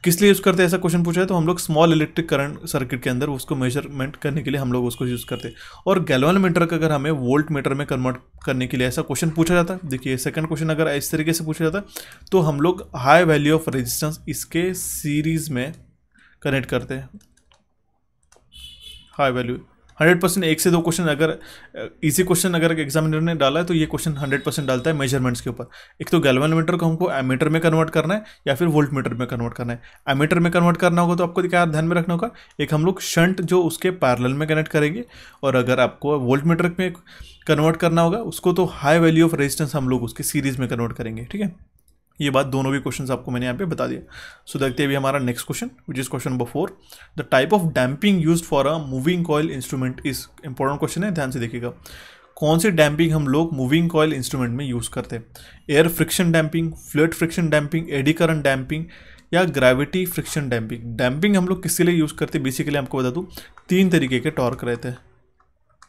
[SPEAKER 1] किस लिए यूज़ करते हैं, ऐसा क्वेश्चन पूछा है तो हम लोग स्मॉल इलेक्ट्रिक करंट सर्किट के अंदर उसको मेजरमेंट करने के लिए हम लोग उसको यूज़ करते हैं। और गैल्वेनोमीटर का अगर हमें वोल्ट मीटर में कन्वर्ट करने के लिए ऐसा क्वेश्चन पूछा जाता है, देखिए सेकंड क्वेश्चन अगर इस तरीके से पूछा जाता है तो हम लोग हाई वैल्यू ऑफ रेजिस्टेंस इसके सीरीज में कनेक्ट करते हैं। हाई वैल्यू 100%, 1 से 2 क्वेश्चन अगर इजी क्वेश्चन अगर एग्जामिनर ने डाला है तो ये क्वेश्चन 100% डालता है मेजरमेंट्स के ऊपर। एक तो गैल्वेनोमीटर को हमको एमीटर में कन्वर्ट करना है या फिर वोल्ट मीटर में कन्वर्ट करना है। एमीटर में कन्वर्ट करना होगा तो आपको क्या ध्यान में रखना होगा, एक हम लोग शंट जो उसके पैरेलल में कनेक्ट करेंगे, और अगर आपको वोल्ट मीटर में कन्वर्ट करना होगा उसको तो हाई वैल्यू ऑफ रेजिस्टेंस हम लोग उसके सीरीज में कन्वर्ट करेंगे। ठीक है, ये बात दोनों भी क्वेश्चंस आपको मैंने यहाँ पे बता दिया। सो देखते हैं अभी हमारा next question, which is question number 4। The type of damping used for a moving coil instrument is, important question है, ध्यान से देखिएगा। कौन सी डैम्पिंग हम लोग मूविंग कॉइल इंस्ट्रूमेंट में यूज़ करते हैं, air friction damping, fluid friction damping, eddy current damping या ग्रेविटी फ्रिक्शन डैम्पिंग। डैम्पिंग हम लोग किसके लिए यूज़ करते हैं, बेसिकली आपको बता दूँ 3 तरीके के टॉर्क रहते हैं।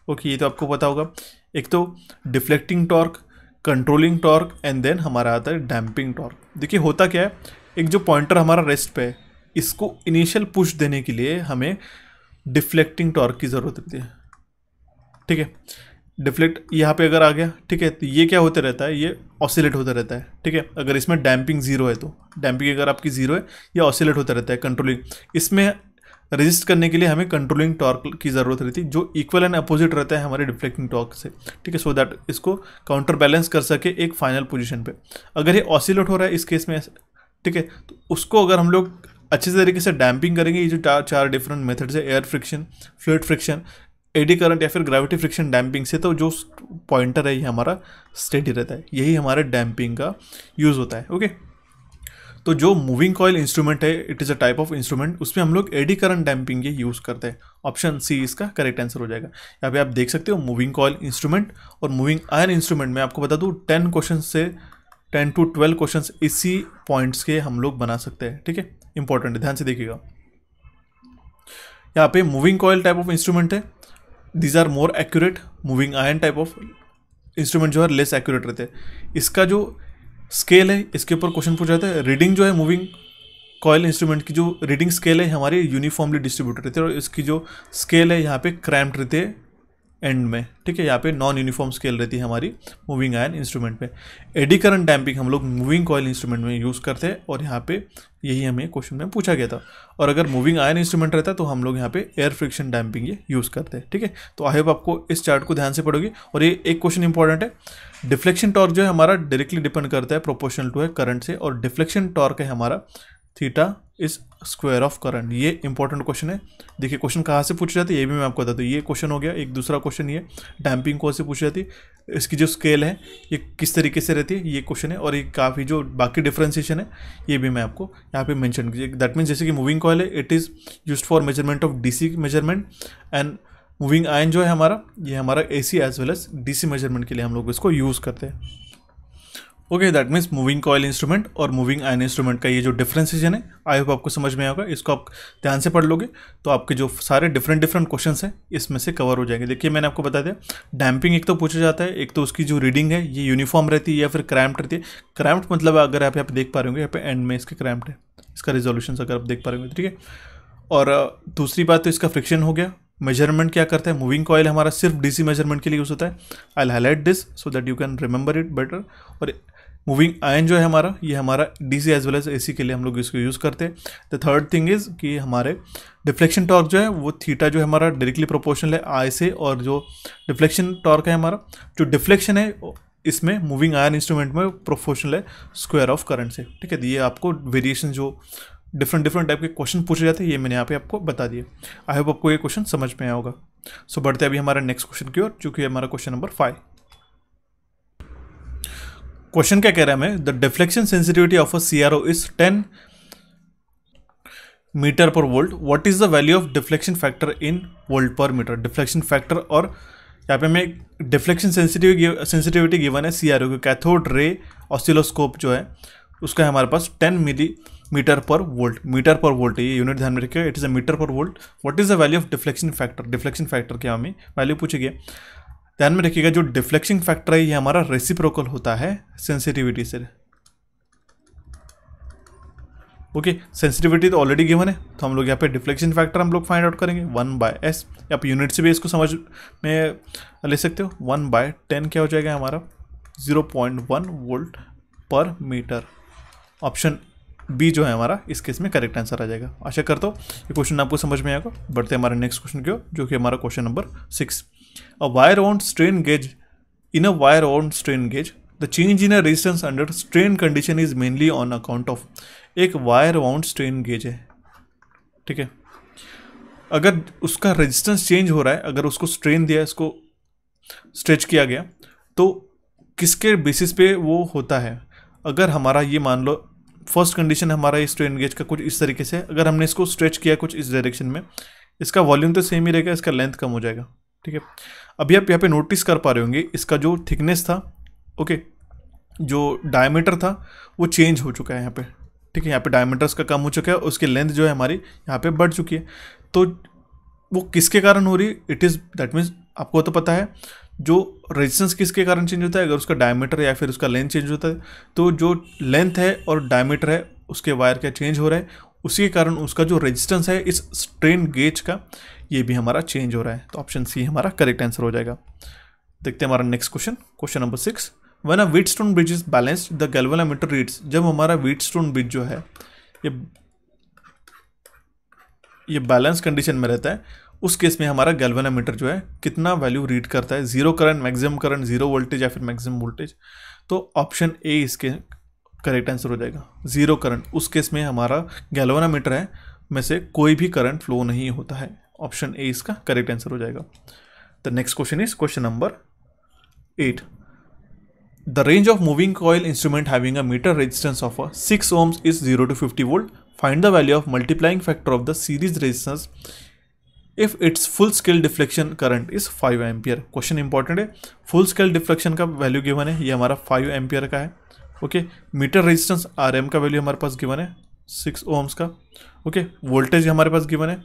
[SPEAKER 1] ओके, ये तो आपको पता होगा, एक तो deflecting torque, controlling torque, and then हमारा आता है डैम्पिंग टॉर्क। देखिए होता क्या है, एक जो पॉइंटर हमारा रेस्ट पे है, इसको इनिशियल पुश देने के लिए हमें डिफ्लेक्टिंग टॉर्क की ज़रूरत होती है। ठीक है, डिफ्लेक्ट यहाँ पे अगर आ गया, ठीक है, तो ये क्या होते रहता है, ये ऑसिलेट होता रहता है। ठीक है, अगर इसमें डैम्पिंग 0 है तो डैम्पिंग अगर आपकी 0 है, ये ऑसिलेट होता रहता है। कंट्रोलिंग, इसमें रेजिस्ट करने के लिए हमें कंट्रोलिंग टॉर्क की ज़रूरत रहती है, जो इक्वल एंड अपोजिट रहता है हमारे डिफ्लेक्टिंग टॉर्क से। ठीक है, सो दैट इसको काउंटर बैलेंस कर सके एक फाइनल पोजीशन पे। अगर ये ऑसिलेट हो रहा है इस केस में, ठीक है, तो उसको अगर हम लोग अच्छे तरीके से डैम्पिंग करेंगे, ये जो 4 डिफरेंट मेथड्स है, air friction, fluid friction, eddy current या फिर ग्रेविटी फ्रिक्शन डैम्पिंग से, तो जो पॉइंटर है ये हमारा स्टेडी रहता है। यही हमारे डैम्पिंग का यूज़ होता है। ओके, तो जो मूविंग कॉइल इंस्ट्रूमेंट है, it is a type of instrument, उसमें हम लोग एडी करंट डैम्पिंग ये यूज़ करते हैं। ऑप्शन सी इसका करेक्ट आंसर हो जाएगा। यहाँ पे आप देख सकते हो मूविंग कॉइल इंस्ट्रूमेंट और मूविंग आयरन इंस्ट्रूमेंट में आपको बता दूँ 10 क्वेश्चन से 10 to 12 क्वेश्चन इसी पॉइंट्स के हम लोग बना सकते हैं। ठीक है, इंपॉर्टेंट है, ध्यान से देखिएगा। यहाँ पे moving coil type of instrument है, these are more accurate. Moving iron type of instrument जो है लेस एक्यूरेट रहते हैं। इसका जो स्केल है, इसके ऊपर क्वेश्चन पूछा जाता है। रीडिंग जो है मूविंग कॉइल इंस्ट्रूमेंट की जो रीडिंग स्केल है हमारी यूनिफॉर्मली डिस्ट्रीब्यूटेड रहती है, और इसकी जो स्केल है यहाँ पे क्रैम्प्ड रहते हैं एंड में। ठीक है, यहाँ पे नॉन यूनिफॉर्म स्केल रहती है हमारी मूविंग आयरन इंस्ट्रूमेंट पे। एडी करंट डैम्पिंग हम लोग मूविंग कॉइल इंस्ट्रूमेंट में यूज़ करते हैं, और यहाँ पे यही हमें क्वेश्चन में पूछा गया था। और अगर मूविंग आयरन इंस्ट्रूमेंट रहता है तो हम लोग यहाँ पे एयर फ्रिक्शन डैम्पिंग ये यूज़ करते हैं। ठीक है, तो आई होप आपको इस चार्ट को ध्यान से पढ़ोगे। और ये एक क्वेश्चन इंपॉर्टेंट है, डिफ्लेक्शन टॉर्क जो है हमारा डायरेक्टली डिपेंड करता है प्रोपोर्शनल टू है करंट से, और डिफ्लेक्शन टॉर्क है हमारा theta is square of current. ये इंपॉर्टेंट क्वेश्चन है। देखिए क्वेश्चन कहाँ से पूछे जाते हैं ये भी मैं आपको बता दूँ। ये क्वेश्चन हो गया। एक दूसरा क्वेश्चन ये डैम्पिंग कौन से पूछी जाती है, इसकी जो स्केल है ये किस तरीके से रहती है, ये क्वेश्चन है। और ये काफ़ी जो बाकी डिफ्रेंसिएशन है ये भी मैं आपको यहाँ पे मेंशन कीजिए। दैट मीन्स जैसे कि मूविंग कॉइल है, it is used for measurement of DC measurement, and moving iron जो है हमारा, ये हमारा AC as well as DC measurement के लिए हम लोग इसको यूज़ करते हैं। Okay, that means moving coil instrument और मूविंग आयन इंस्ट्रूमेंट का ये जो डिफरेंशिएशन है, आई होप आपको समझ में आएगा। इसको आप ध्यान से पढ़ लोगे तो आपके जो सारे डिफरेंट क्वेश्चंस हैं इसमें से कवर हो जाएंगे। देखिए मैंने आपको बता दिया, डैम्पिंग एक तो पूछा जाता है, एक तो उसकी जो रीडिंग है ये यूनिफॉर्म रहती है या फिर क्रैम्प्ड रहती है। क्रैम्प्ड मतलब अगर आप यहाँ पे देख पा रहे होंगे, यहाँ पे एंड में इसके क्रैम्प्ड है, इसका रिजोल्यूशन अगर आप देख पा रहे होंगे, ठीक है। और दूसरी बात तो इसका फ्रिक्शन हो गया। मेजरमेंट क्या करता है, मूविंग कॉइल हमारा सिर्फ डीसी मेजरमेंट के लिए यूज़ होता है। I will highlight this so that you can remember it better. और मूविंग आयन जो है हमारा, ये हमारा DC as well as AC के लिए हम लोग इसको यूज़ करते हैं। द थर्ड थिंग इज़ कि हमारे डिफ्लेक्शन टॉर्क जो है वो थीटा जो है हमारा डायरेक्टली प्रोपोर्शनल है आई से, और जो डिफ्लेक्शन टॉर्क है हमारा, जो डिफ्लेक्शन है इसमें मूविंग आयन इंस्ट्रूमेंट में प्रोपोर्शनल है स्क्वायर ऑफ करंट से। ठीक है, ये आपको वेरिएशन जो डिफरेंट टाइप के क्वेश्चन पूछे जाते हैं ये मैंने यहाँ पे आपको बता दिए। आई होप आपको ये क्वेश्चन समझ में आया होगा। सो बढ़ते हैं अभी हमारा नेक्स्ट क्वेश्चन की ओर, जो कि हमारा क्वेश्चन नंबर 5। क्वेश्चन क्या कह रहा है हमें, the deflection sensitivity of a CRO is 10 metre per volt, what is the value of deflection factor in volt per metre. Deflection factor, और यहाँ पे हमें डिफ्लेक्शन सेंसिटिविटी गिवन है CRO की, कैथोड रे ऑसिलोस्कोप जो है उसका हमारे पास 10 मीटर पर वोल्ट है, ये यूनिट ध्यान में रखिएगा, it is a metre per volt. What is the value of deflection factor, deflection factor की हमें वैल्यू पूछी गई। ध्यान में रखिएगा जो डिफ्लेक्शन फैक्टर है ये हमारा रेसिप्रोकल होता है सेंसिटिविटी से। ओके, सेंसिटिविटी तो ऑलरेडी गिवन है, तो हम लोग यहाँ पे डिफ्लेक्शन फैक्टर हम लोग फाइंड आउट करेंगे 1/s। आप यूनिट से भी इसको समझ में ले सकते हो। 1/10 क्या हो जाएगा हमारा 0.1 volt per metre. Option B जो है हमारा इस केस में करेक्ट आंसर आ जाएगा। आशा करता हूँ ये क्वेश्चन आपको समझ में आएगा। बढ़ते हैं हमारे नेक्स्ट क्वेश्चन की ओर, जो कि हमारा question number 6। A wire wound strain gauge, in a wire wound strain gauge the change in a resistance under strain condition is mainly on account of. एक वायर वाउंड स्ट्रेन गेज है, ठीक है, अगर उसका रेजिस्टेंस चेंज हो रहा है, अगर उसको स्ट्रेन दिया, इसको स्ट्रेच किया गया, तो किसके बेसिस पे वो होता है। अगर हमारा ये मान लो फर्स्ट कंडीशन हमारा इस स्ट्रेन गेज का कुछ इस तरीके से, अगर हमने इसको स्ट्रेच किया कुछ इस डायरेक्शन में, इसका वॉल्यूम तो सेम ही रहेगा, इसका लेंथ कम हो जाएगा। ठीक है, अभी आप यहाँ पे नोटिस कर पा रहे होंगे इसका जो थिकनेस था, ओके, जो डायमीटर था वो चेंज हो चुका है यहाँ पे। ठीक है, यहाँ पे डायमीटर इसका कम हो चुका है, उसकी लेंथ जो है हमारी यहाँ पे बढ़ चुकी है। तो वो किसके कारण हो रही है, इट इज़ दैट मीन्स आपको तो पता है जो रेजिस्टेंस किसके कारण चेंज होता है, अगर उसका डायमीटर या फिर उसका लेंथ चेंज होता है, तो जो लेंथ है और डायमीटर है उसके वायर का चेंज हो रहा है, उसी के कारण उसका जो रेजिस्टेंस है इस स्ट्रेन गेज का ये भी हमारा चेंज हो रहा है। तो ऑप्शन सी हमारा करेक्ट आंसर हो जाएगा। देखते हैं हमारा next question, question number 6। When a Wheatstone bridge is balanced the galvanometer reads. जब हमारा व्हीटस्टोन ब्रिज जो है ये बैलेंस कंडीशन में रहता है, उस केस में हमारा गैल्वेनोमीटर जो है कितना वैल्यू रीड करता है, zero current, maximum current, zero voltage या फिर मैक्सिमम वोल्टेज। तो ऑप्शन ए इसके करेक्ट आंसर हो जाएगा, जीरो करंट। उस केस में हमारा गैल्वेनोमीटर है में से कोई भी करंट फ्लो नहीं होता है। ऑप्शन ए इसका करेक्ट आंसर हो जाएगा। The next question is question number 8। The range of moving coil instrument having a metre resistance of 6 ohms is 0 to 50 volt. Find the value of multiplying factor of the series resistance if its full scale deflection current is 5 ampere. Question important है, फुल स्केल डिफ्लेक्शन का वैल्यू गिवन है, ये हमारा 5 एम्पियर का है। ओके, मीटर रेजिस्टेंस RM का वैल्यू हमारे पास गिवन है 6 ohms का। ओके, वोल्टेज हमारे पास गिवन है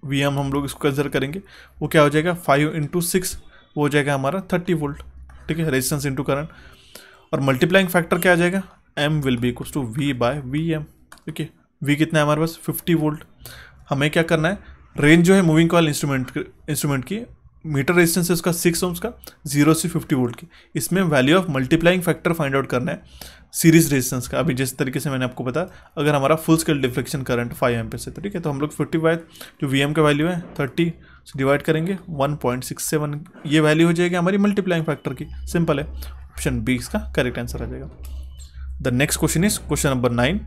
[SPEAKER 1] VM, हम लोग इसको कंसिडर करेंगे, वो क्या हो जाएगा 5 × 6, वो हो जाएगा हमारा 30 वोल्ट। ठीक है, रेजिस्टेंस इंटू करंट, और मल्टीप्लाइंग फैक्टर क्या आ जाएगा, M will be equals to V/VM। Okay, V कितना है हमारे पास 50 वोल्ट। हमें क्या करना है, रेंज जो है मूविंग कॉइल इंस्ट्रूमेंट की, मीटर रेजिस्टेंस है उसका 6 ohms का, 0 से 50 वोल्ट की, इसमें value of multiplying factor find out करना है सीरीज रेजिस्टेंस का। अभी जिस तरीके से मैंने आपको बताया, अगर हमारा full scale deflection current 5 ampere से, तो ठीक है, तो हम लोग 50 जो VM का वैल्यू है 30 से डिवाइड करेंगे 1.67, ये वैल्यू हो जाएगी हमारी मल्टीप्लाइंग फैक्टर की। सिंपल है, ऑप्शन बी इसका करेक्ट आंसर आ जाएगा। The next question is question number 9।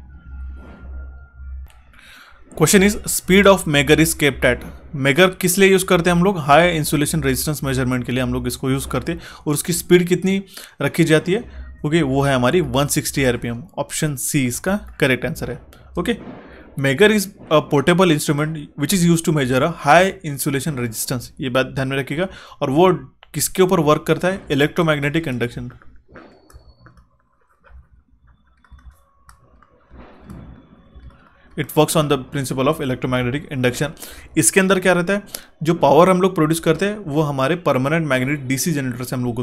[SPEAKER 1] Question is speed of megger is kept at. Megger किस लिए यूज़ करते हैं हम लोग, हाई इंसुलेशन रेजिस्टेंस मेजरमेंट के लिए हम लोग इसको यूज़ करते हैं, और उसकी स्पीड कितनी रखी जाती है, ओके, वो है हमारी 160 RPM। ऑप्शन सी इसका करेक्ट आंसर है। Okay, megger is a portable instrument which is use to measure a high insulation resistance, ये बात ध्यान में रखिएगा। और वो किसके ऊपर वर्क करता है, electromagnetic induction. It works on the principle of electromagnetic induction. इसके अंदर क्या रहता है, जो पावर हम लोग प्रोड्यूस करते हैं वो हमारे परमानेंट मैग्नेटिक DC जनरेटर से हम लोग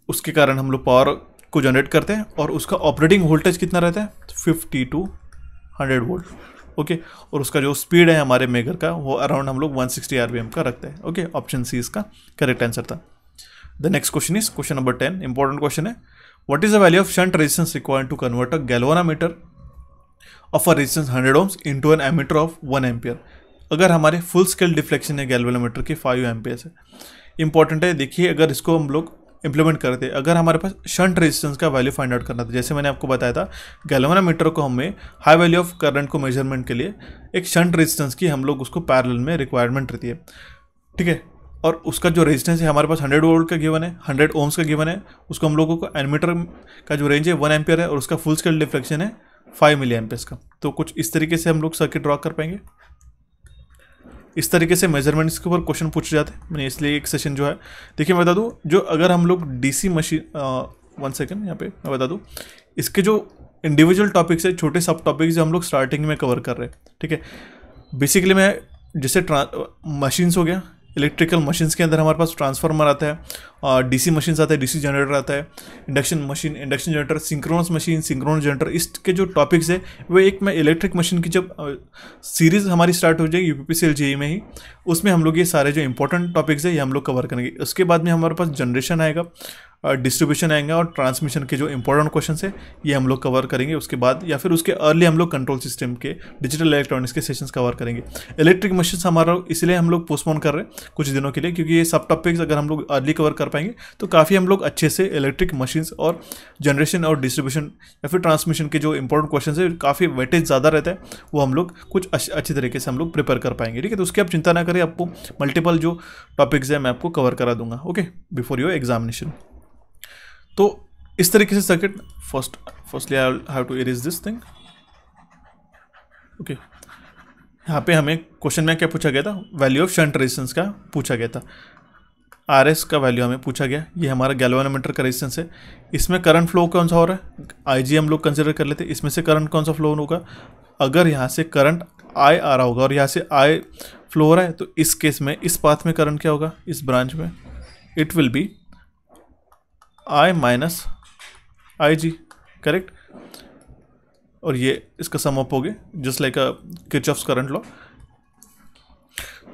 [SPEAKER 1] उसके कारण हम लोग पावर को जनरेट करते हैं, और उसका ऑपरेटिंग वोल्टेज कितना रहता है 50 to 100 वोल्ट। ओके, और उसका जो स्पीड है हमारे मेगर का वो अराउंड हम लोग 160 RPM का रखते हैं। ओके, ऑप्शन सी इसका करेक्ट आंसर था। The next question is question number 10, important question है। What is the value of shunt resistance required to convert a galvanometer of a resistance 100 ohms into an ammeter of 1 ampere. अगर हमारे फुल स्केल डिफ्लेक्शन है गैल्वेनोमीटर की 5 एम्पियर है। इंपॉर्टेंट है, देखिए अगर इसको हम लोग इंप्लीमेंट करते, अगर हमारे पास शंट रेजिस्टेंस का वैल्यू फाइंड आउट करना था, जैसे मैंने आपको बताया था गैल्वेनोमीटर को हमें हाई वैल्यू ऑफ करंट को मेजरमेंट के लिए एक शंट रेजिस्टेंस की हम लोग उसको पैरेलल में रिक्वायरमेंट रहती है, ठीक है। और उसका जो रेजिस्टेंस है हमारे पास 100 वोल्ट का गिवन है, 100 ओम्स का गिवन है, उसको हम लोगों को एमीटर का जो रेंज है 1 एम्पियर है और उसका फुल स्केल डिफ्लेक्शन है 5 मिली एम्पियर्स का। तो कुछ इस तरीके से हम लोग सर्किट ड्रॉ कर पाएंगे। इस तरीके से मेजरमेंट्स के ऊपर क्वेश्चन पूछे जाते हैं। मैंने इसलिए एक सेशन जो है, देखिए मैं बता दूं, जो अगर हम लोग डीसी मशीन 1 सेकेंड यहाँ पे मैं बता दूं, इसके जो इंडिविजुअल टॉपिक्स है, छोटे सब टॉपिक्स जो हम लोग स्टार्टिंग में कवर कर रहे हैं, ठीक है। बेसिकली मैं जैसे मशीन्स हो गया, इलेक्ट्रिकल मशीन्स के अंदर हमारे पास ट्रांसफार्मर आता है, और डीसी मशीन्स आता है, डीसी जनरेटर आता है, induction machine, induction generator, synchronous machine, synchronous generator, इसके जो टॉपिक्स है वो एक मैं इलेक्ट्रिक मशीन की जब सीरीज़ हमारी स्टार्ट हो जाएगी यूपीपीसीएल जेईई में ही, उसमें हम लोग ये सारे जो इंपॉर्टेंट टॉपिक्स है ये हम लोग कवर करेंगे। उसके बाद में हमारे पास जनरेशन आएगा, डिस्ट्रीब्यूशन आएंगे और ट्रांसमिशन के जो इंपॉर्टेंट क्वेश्चन है ये हम लोग कवर करेंगे उसके बाद, या फिर उसके अर्ली हम लोग कंट्रोल सिस्टम के, डिजिटल इलेक्ट्रॉनिक्स के सेशंस कवर करेंगे। इलेक्ट्रिक मशीन्स हमारा इसलिए हम लोग पोस्टपोन कर रहे हैं कुछ दिनों के लिए, क्योंकि ये सब टॉपिक्स अगर हम लोग अर्ली कवर कर पाएंगे तो काफ़ी हम लोग अच्छे से इलेक्ट्रिक मशीन्स और जनरेशन और डिस्ट्रीब्यूशन या फिर ट्रांसमिशन के जो इंपॉर्टेंट क्वेश्चन है, काफ़ी वेटेज ज़्यादा रहता है, वो हम लोग कुछ अच्छी तरीके से हम लोग प्रिपेयर कर पाएंगे, ठीक है। तो उसकी आप चिंता ना करें, आपको मल्टीपल जो टॉपिक्स है मैं आपको कवर करा दूंगा, ओके, बिफोर योर एग्जामिनेशन। तो इस तरीके से circuit firstly I have to erase this thing, okay. यहाँ पे हमें क्वेश्चन में क्या पूछा गया था, वैल्यू ऑफ शंट रेजिस्टेंस का पूछा गया था, आरएस का वैल्यू हमें पूछा गया। ये हमारा गैल्वेनोमीटर का रेजिस्टेंस है, इसमें करंट फ्लो कौन सा हो रहा है, आईजी हम लोग कंसिडर कर लेते हैं। इसमें से करंट कौन सा फ्लो होगा, अगर यहाँ से करंट आई आ रहा होगा और यहाँ से आई फ्लो हो रहा है, तो इस केस में इस पाथ में करंट क्या होगा, इस ब्रांच में it will be I minus I G, correct. और ये इसका सम अप हो गया just like a Kirchhoff's current law.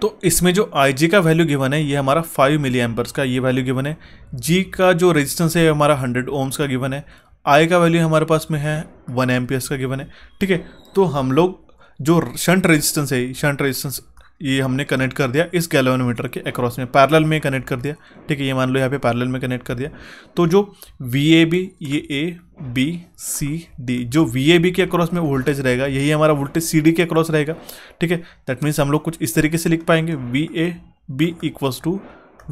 [SPEAKER 1] तो इसमें जो आई जी का वैल्यू गिवन है ये हमारा 5 मिली एम्पर्स का ये वैल्यू गिवन है, जी का जो रेजिस्टेंस है हमारा 100 ओम्स का गिवन है, आई का वैल्यू हमारे पास में है 1 एम्पियर्स का गिवन है, ठीक है। तो हम लोग जो शंट रेजिस्टेंस है, शंट रेजिस्टेंस ये हमने कनेक्ट कर दिया इस गैल्वेनोमीटर के अक्रॉस में, पैरेलल में कनेक्ट कर दिया, ठीक है। ये मान लो यहाँ पे पैरेलल में कनेक्ट कर दिया, तो जो VAB, ये ABCD, जो VAB के अक्रॉस में वोल्टेज रहेगा यही हमारा वोल्टेज CD के अक्रॉस रहेगा, ठीक है। दैट मीन्स हम लोग कुछ इस तरीके से लिख पाएंगे VAB इक्वल्स टू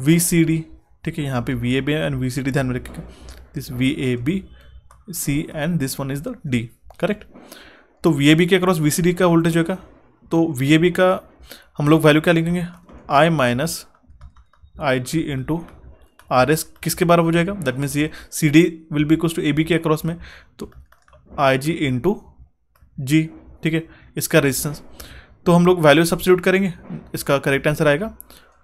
[SPEAKER 1] VCD, ठीक है। यहाँ पे VAB एंड VCD ध्यान में रखिएगा, this VAB C and this one is the D, correct. तो VAB के अक्रॉस VCD का वोल्टेज होगा, तो VAB का हम लोग वैल्यू क्या लिखेंगे, I minus I G into R S किसके बराबर हो जाएगा, दैट मीन्स ये CD will be equals to AB के अक्रॉस में, तो आई जी इंटू जी, ठीक है, इसका रेजिस्टेंस। तो हम लोग वैल्यू सब्स्टिट्यूट करेंगे, इसका करेक्ट आंसर आएगा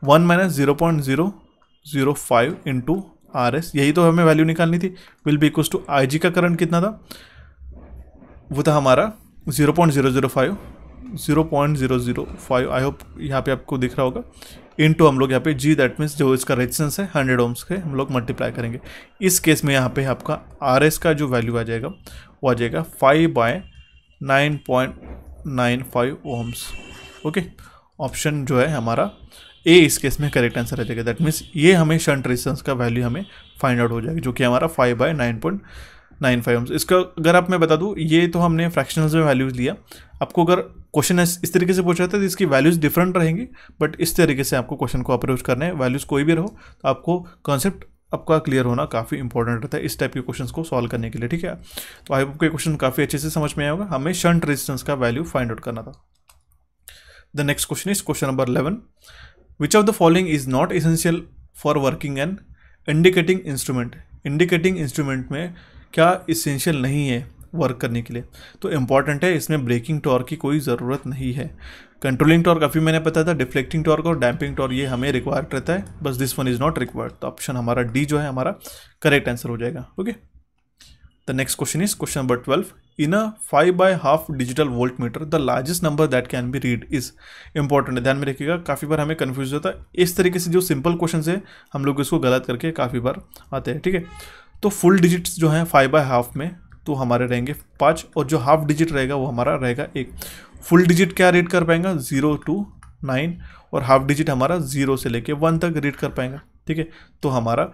[SPEAKER 1] 1 माइनस 0.005 इंटू आर एस, यही तो हमें वैल्यू निकालनी थी, विल बी इक्वल्स टू आई जी का करंट कितना था, वो था हमारा 0.005, आई होप यहाँ पे आपको दिख रहा होगा, इनटू हम लोग यहाँ पे जी, दैट मीन्स जो इसका रेजिस्टेंस है 100 ओम्स के हम लोग मल्टीप्लाई करेंगे। इस केस में यहाँ पे आपका आर एस का जो वैल्यू आ जाएगा वो आ जाएगा 5/9.95 ओम्स, ओके। ऑप्शन जो है हमारा ए इस केस में करेक्ट आंसर आ जाएगा, दैट मीन्स ये हमें शंट रेजिस्टेंस का वैल्यू हमें फाइंड आउट हो जाएगा, जो कि हमारा 5/9.95 ओम्स। इसका अगर आप मैं बता दूं, ये तो हमने फ्रैक्शनल्स में वैल्यूज़ लिया, आपको अगर क्वेश्चन इस तरीके से पूछा था तो इसकी वैल्यूज़ डिफरेंट रहेंगी, बट इस तरीके से आपको क्वेश्चन को अप्रोच करना है, वैल्यूज़ कोई भी रहो तो आपको कॉन्सेप्ट आपका क्लियर होना काफ़ी इंपॉर्टेंट रहता है इस टाइप के क्वेश्चंस को सॉल्व करने के लिए, ठीक है। तो आई होप के क्वेश्चन काफ़ी अच्छे से समझ में आया होगा, हमें शंट रेजिस्टेंस का वैल्यू फाइंड आउट करना था। The next question is question number 11, which of the following is not essential for working an indicating instrument. Indicating instrument में क्या इसेंशियल नहीं है वर्क करने के लिए, तो इंपॉर्टेंट है, इसमें ब्रेकिंग टॉर्क की कोई ज़रूरत नहीं है, कंट्रोलिंग टॉर्क अभी मैंने पता था, डिफ्लेक्टिंग टॉर्क और डैम्पिंग टॉर्क ये हमें रिक्वायर्ड रहता है, बस this one is not required, तो ऑप्शन हमारा डी जो है हमारा करेक्ट आंसर हो जाएगा, okay. The next question is question number 12, in a 5/2 digital volt meter the largest number that can be read is. Important है, ध्यान में रखिएगा, काफ़ी बार हमें कन्फ्यूज होता है इस तरीके से, जो सिंपल क्वेश्चन है हम लोग इसको गलत करके काफ़ी बार आते हैं, ठीक है। तो फुल डिजिट्स जो हैं 5/2 में तो हमारे रहेंगे 5, और जो हाफ डिजिट रहेगा वो हमारा रहेगा 1। फुल डिजिट क्या रीड कर पाएगा 0 to 9, और हाफ डिजिट हमारा 0 से लेके 1 तक रीड कर पाएगा। ठीक है, तो हमारा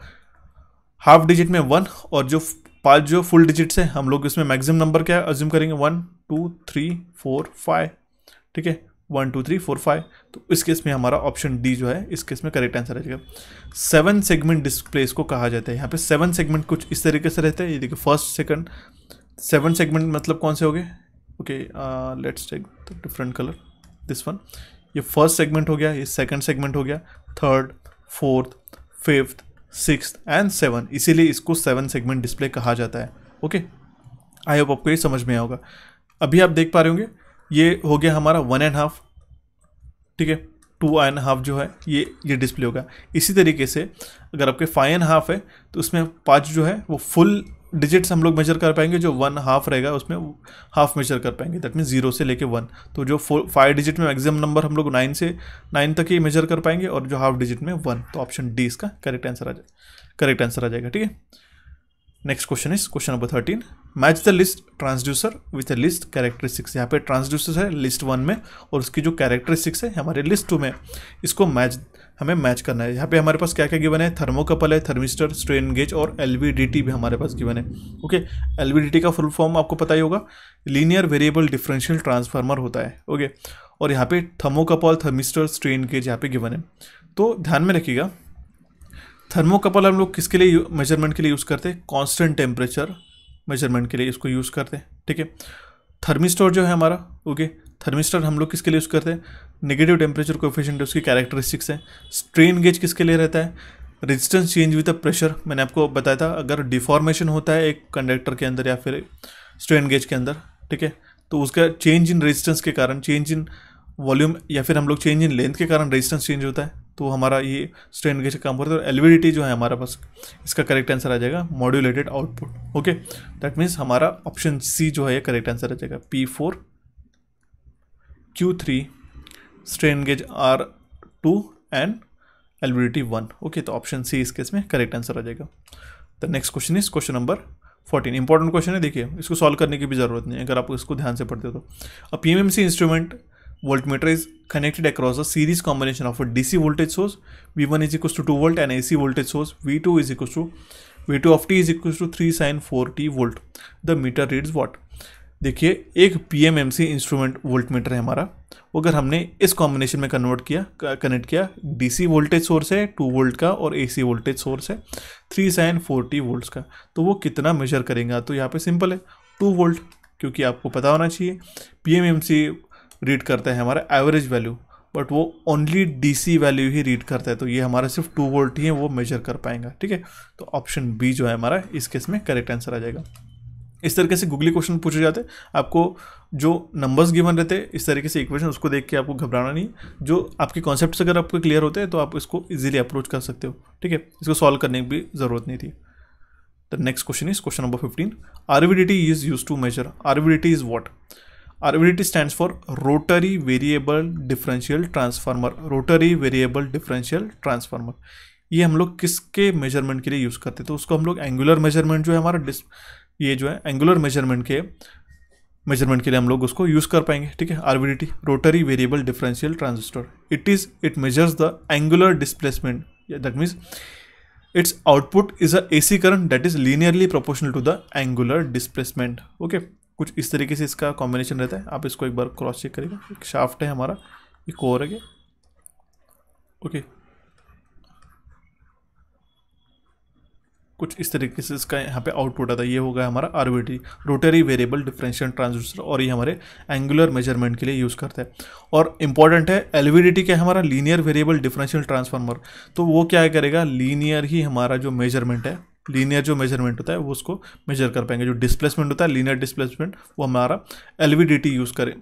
[SPEAKER 1] हाफ डिजिट में 1, और जो 5 जो फुल डिजिट्स है हम लोग इसमें मैक्सिमम नंबर क्या अज्यूम करेंगे 1 2 3 4 5। ठीक है, 1 2 3 4 5। तो इस केस में हमारा ऑप्शन डी जो है इस केस में करेक्ट आंसर आ जाएगा। 7 सेगमेंट डिस्प्ले इसको कहा जाता है। यहाँ पे 7 सेगमेंट कुछ इस तरीके से रहते हैं। ये देखिए फर्स्ट सेकंड 7 सेगमेंट मतलब कौन से हो गए? Okay, let's take the different colour, this one. ये फर्स्ट सेगमेंट हो गया, ये सेकंड सेगमेंट हो गया, third, fourth, fifth, sixth and 7, इसीलिए इसको 7 सेगमेंट डिस्प्ले कहा जाता है। ओके, आई होप आपको ये समझ में आया होगा। अभी आप देख पा रहे होंगे ये हो गया हमारा 1.5, ठीक है, 2.5 जो है ये डिस्प्ले होगा। इसी तरीके से अगर आपके 5.5 है तो उसमें 5 जो है वो फुल डिजिट्स हम लोग मेजर कर पाएंगे, जो 1/2 रहेगा उसमें हाफ मेजर कर पाएंगे, दैट मीन 0 से लेके 1। तो जो 5 डिजिट में मैक्सिमम नंबर हम लोग 9 से 9 तक ही मेजर कर पाएंगे, और जो हाफ डिजिट में 1। तो ऑप्शन डी इसका करेक्ट आंसर आ जाएगा। ठीक है, next question is question number 13। Match the list transducer with list characteristics. यहाँ पे ट्रांसड्यूसर है लिस्ट 1 में, और उसकी जो कैरेक्टरिस्टिक्स है हमारे लिस्ट 2 में, इसको हमें मैच करना है। यहाँ पे हमारे पास क्या क्या गिवन है? थर्मोकपल है, थर्मिस्टर, स्ट्रेन गेज और एलवीडीटी भी हमारे पास गिवन है। ओके, एलवीडीटी का फुल फॉर्म आपको पता ही होगा, लीनियर वेरिएबल डिफरेंशियल ट्रांसफार्मर होता है। ओके, और यहाँ पे थर्मोकपल, थर्मिस्टर, स्ट्रेन गेज यहाँ पे गिवन है। तो ध्यान में रखिएगा, थर्मोकपल हम लोग किसके लिए मेजरमेंट के लिए यूज़ करते हैं? कांस्टेंट टेम्परेचर मेजरमेंट के लिए इसको यूज़ करते हैं। ठीक है, थर्मिस्टर जो है हमारा, ओके, थर्मिस्टर हम लोग किसके लिए यूज़ करते हैं? नेगेटिव टेम्परेचर कोएफिशिएंट उसकी कैरेक्टरिस्टिक्स है। स्ट्रेन गेज किसके लिए रहता है? Resistance change with the pressure. मैंने आपको बताया था अगर डिफॉर्मेशन होता है एक कंडक्टर के अंदर या फिर स्ट्रेन गेज के अंदर, ठीक है, तो उसका चेंज इन रेजिस्टेंस के कारण, चेंज इन वॉल्यूम या फिर हम लोग चेंज इन लेंथ के कारण रेजिस्टेंस चेंज होता है, तो हमारा ये स्ट्रेन गेज काम करता है। और एलवीडीटी जो है हमारा पास, इसका करेक्ट आंसर आ जाएगा modulated output. Okay, that means हमारा ऑप्शन सी जो है ये करेक्ट आंसर आ जाएगा। P4 Q3 strain gauge R2 and LVDT 1। Okay, तो ऑप्शन सी इस केस में करेक्ट आंसर आ जाएगा। The next question is question number 14। Important question है, देखिए इसको सॉल्व करने की भी जरूरत नहीं है अगर आप इसको ध्यान से पढ़ते हो तो। A PMMC instrument voltmeter is connected across a series combination of a DC voltage source V1 is equals to 2 volt and AC voltage source V2 is equals to V2 of t is equals to 3 sin 4t volt. The meter reads what? देखिए एक PMMC इंस्ट्रूमेंट वोल्टमीटर है हमारा, वो अगर हमने इस कॉम्बिनेशन में कनेक्ट किया, DC वोल्टेज सोर्स है 2 वोल्ट का और AC वोल्टेज सोर्स है 3 sin 4t वोल्ट्स का, तो वो कितना मेजर करेगा? तो यहाँ पे सिंपल है 2 वोल्ट, क्योंकि आपको पता होना चाहिए PMMC रीड करता है हमारा एवरेज वैल्यू, बट वो ओनली डीसी वैल्यू ही रीड करता है, तो ये हमारा सिर्फ 2 वोल्ट ही है वो मेजर कर पाएगा। ठीक है, तो ऑप्शन बी जो है हमारा इस केस में करेक्ट आंसर आ जाएगा। इस तरीके से गूगली क्वेश्चन पूछे जाते हैं, आपको जो नंबर्स गिवन रहते हैं इस तरीके से इक्वेशन, उसको देख के आपको घबराना नहीं। जो आपके कॉन्सेप्ट्स अगर आपको क्लियर होते हैं तो आप इसको इजीली अप्रोच कर सकते हो। ठीक है, इसको सॉल्व करने की भी ज़रूरत नहीं थी। The next question is question number 15। RVDT is use to measure. RVDT is what? RVDT stands for Rotary Variable Differential Transformer। Rotary Variable Differential Transformer ये हम लोग किसके मेजरमेंट के लिए यूज़ करते हैं? तो उसको हम लोग एंगुलर मेजरमेंट जो है हमारा ये जो है एंगुलर मेजरमेंट के लिए हम लोग उसको यूज़ कर पाएंगे। ठीक है, RVDT rotary variable differential transistor, it measures the angular displacement, that means its output is a AC current that is linearly proportional to the angular displacement. Okay, कुछ इस तरीके से इसका कॉम्बिनेशन रहता है, आप इसको एक बार क्रॉस चेक करेगा। एक शाफ्ट है हमारा, एक कोर है। ओके, कुछ इस तरीके से इसका यहाँ पे आउटपुट आता है, ये होगा हमारा RVDT rotary variable differential transistor, और ये हमारे एंगुलर मेजरमेंट के लिए यूज़ करता है। और इंपॉर्टेंट है LVDT क्या है हमारा? Linear variable differential transformer. तो वो क्या करेगा? लीनियर ही हमारा जो मेजरमेंट है, लीनियर जो मेजरमेंट होता है वो उसको मेजर कर पाएंगे। जो डिस्प्लेसमेंट होता है लीनियर डिस्प्लेसमेंट, वो हमारा LVDT यूज़ करें,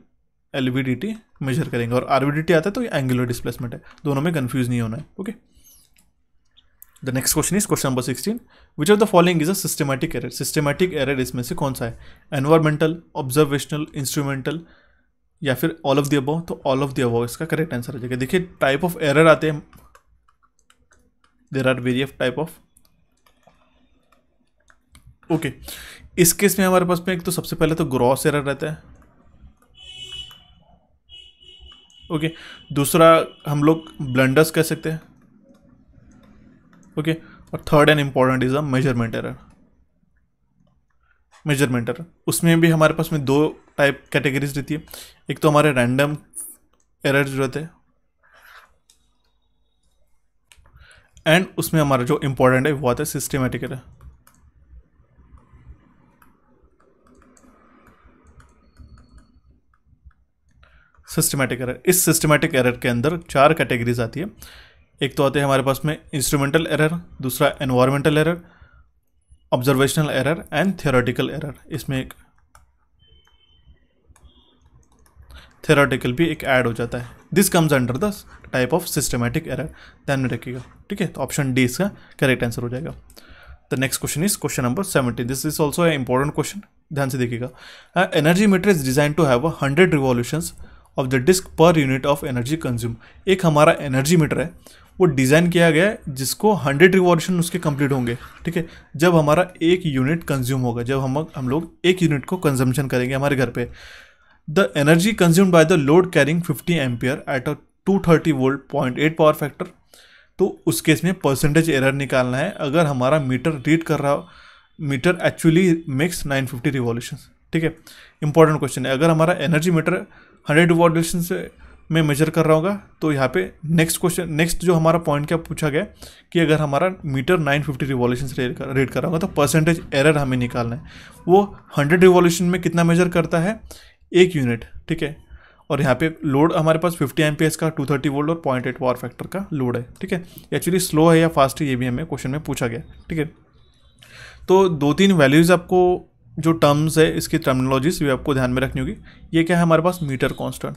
[SPEAKER 1] LVDT मेजर करेंगे। और RVDT आता है तो ये एंगुलर डिस्प्लेसमेंट है, दोनों में कंफ्यूज नहीं होना है। Okay, the next question is question number 16। Which of the following is a systematic error? Systematic error इसमें से कौन सा है? एनवायरमेंटल, ऑब्जर्वेशनल, इंस्ट्रूमेंटल या फिर ऑल ऑफ द अबव? तो ऑल ऑफ द अबव इसका करेक्ट आंसर हो जाएगा। देखिए टाइप ऑफ एरर आते हैं, there are various type of okay, इस केस में हमारे पास में एक तो सबसे पहले तो ग्रॉस एरर रहता है। ओके, दूसरा हम लोग ब्लंडर्स कह सकते हैं। ओके, और third and important is a measurement error. Measurement error उसमें भी हमारे पास में दो टाइप कैटेगरीज रहती है। एक तो हमारे रैंडम एरर जो रहते हैं, एंड उसमें हमारा जो इम्पोर्टेंट है वो आता है सिस्टमेटिक एरर। सिस्टमेटिक एरर, इस सिस्टमेटिक एरर के अंदर चार कैटेगरीज आती है। एक तो आते हैं हमारे पास में इंस्ट्रूमेंटल एरर, दूसरा environmental error, observational error and theoretical error. इसमें एक थियोरेटिकल भी एक ऐड हो जाता है। This comes under the type of systematic error, ध्यान में रखिएगा। ठीक है, तो ऑप्शन डी इसका करेक्ट आंसर हो जाएगा। The next question is question number 17। This is also a important question, ध्यान से देखिएगा। Energy meter is design to have 100 revolutions of the disc per unit of energy consume. एक हमारा एनर्जी मीटर है, वो डिज़ाइन किया गया है जिसको 100 रिवॉल्यूशन उसके कंप्लीट होंगे। ठीक है, जब हमारा एक यूनिट कंज्यूम होगा, जब हम लोग एक यूनिट को कंजम्पशन करेंगे हमारे घर पे, the energy consumed by the load carrying 50 ampere at a 230 volt 0.8 power factor. तो उस केस में परसेंटेज एरर निकालना है अगर हमारा मीटर रीड कर रहा हो, मीटर एक्चुअली मेक्स 950 रिवॉल्यूशन। ठीक है, इंपॉर्टेंट क्वेश्चन है। अगर हमारा एनर्जी मीटर 100 रिवॉल्यूशन से में मेजर कर रहा होगा तो यहाँ पे नेक्स्ट जो हमारा पॉइंट क्या पूछा गया कि अगर हमारा मीटर 950 रिवॉल्यूशन रीड कर रहा होगा तो परसेंटेज एरर हमें निकालना है। वो 100 रिवॉल्यूशन में कितना मेजर करता है, एक यूनिट। ठीक है, और यहाँ पे लोड हमारे पास 50 एम्पियर्स का 230 वोल्ट और 0.8 पावर फैक्टर का लोड है। ठीक है, एक्चुअली स्लो है या फास्ट है ये भी हमें क्वेश्चन में पूछा गया। ठीक है, तो दो तीन वैल्यूज़ आपको जो टर्म्स है इसकी टर्मिनोलॉजीज भी आपको ध्यान में रखनी होगी। ये क्या है हमारे पास, मीटर कांस्टेंट।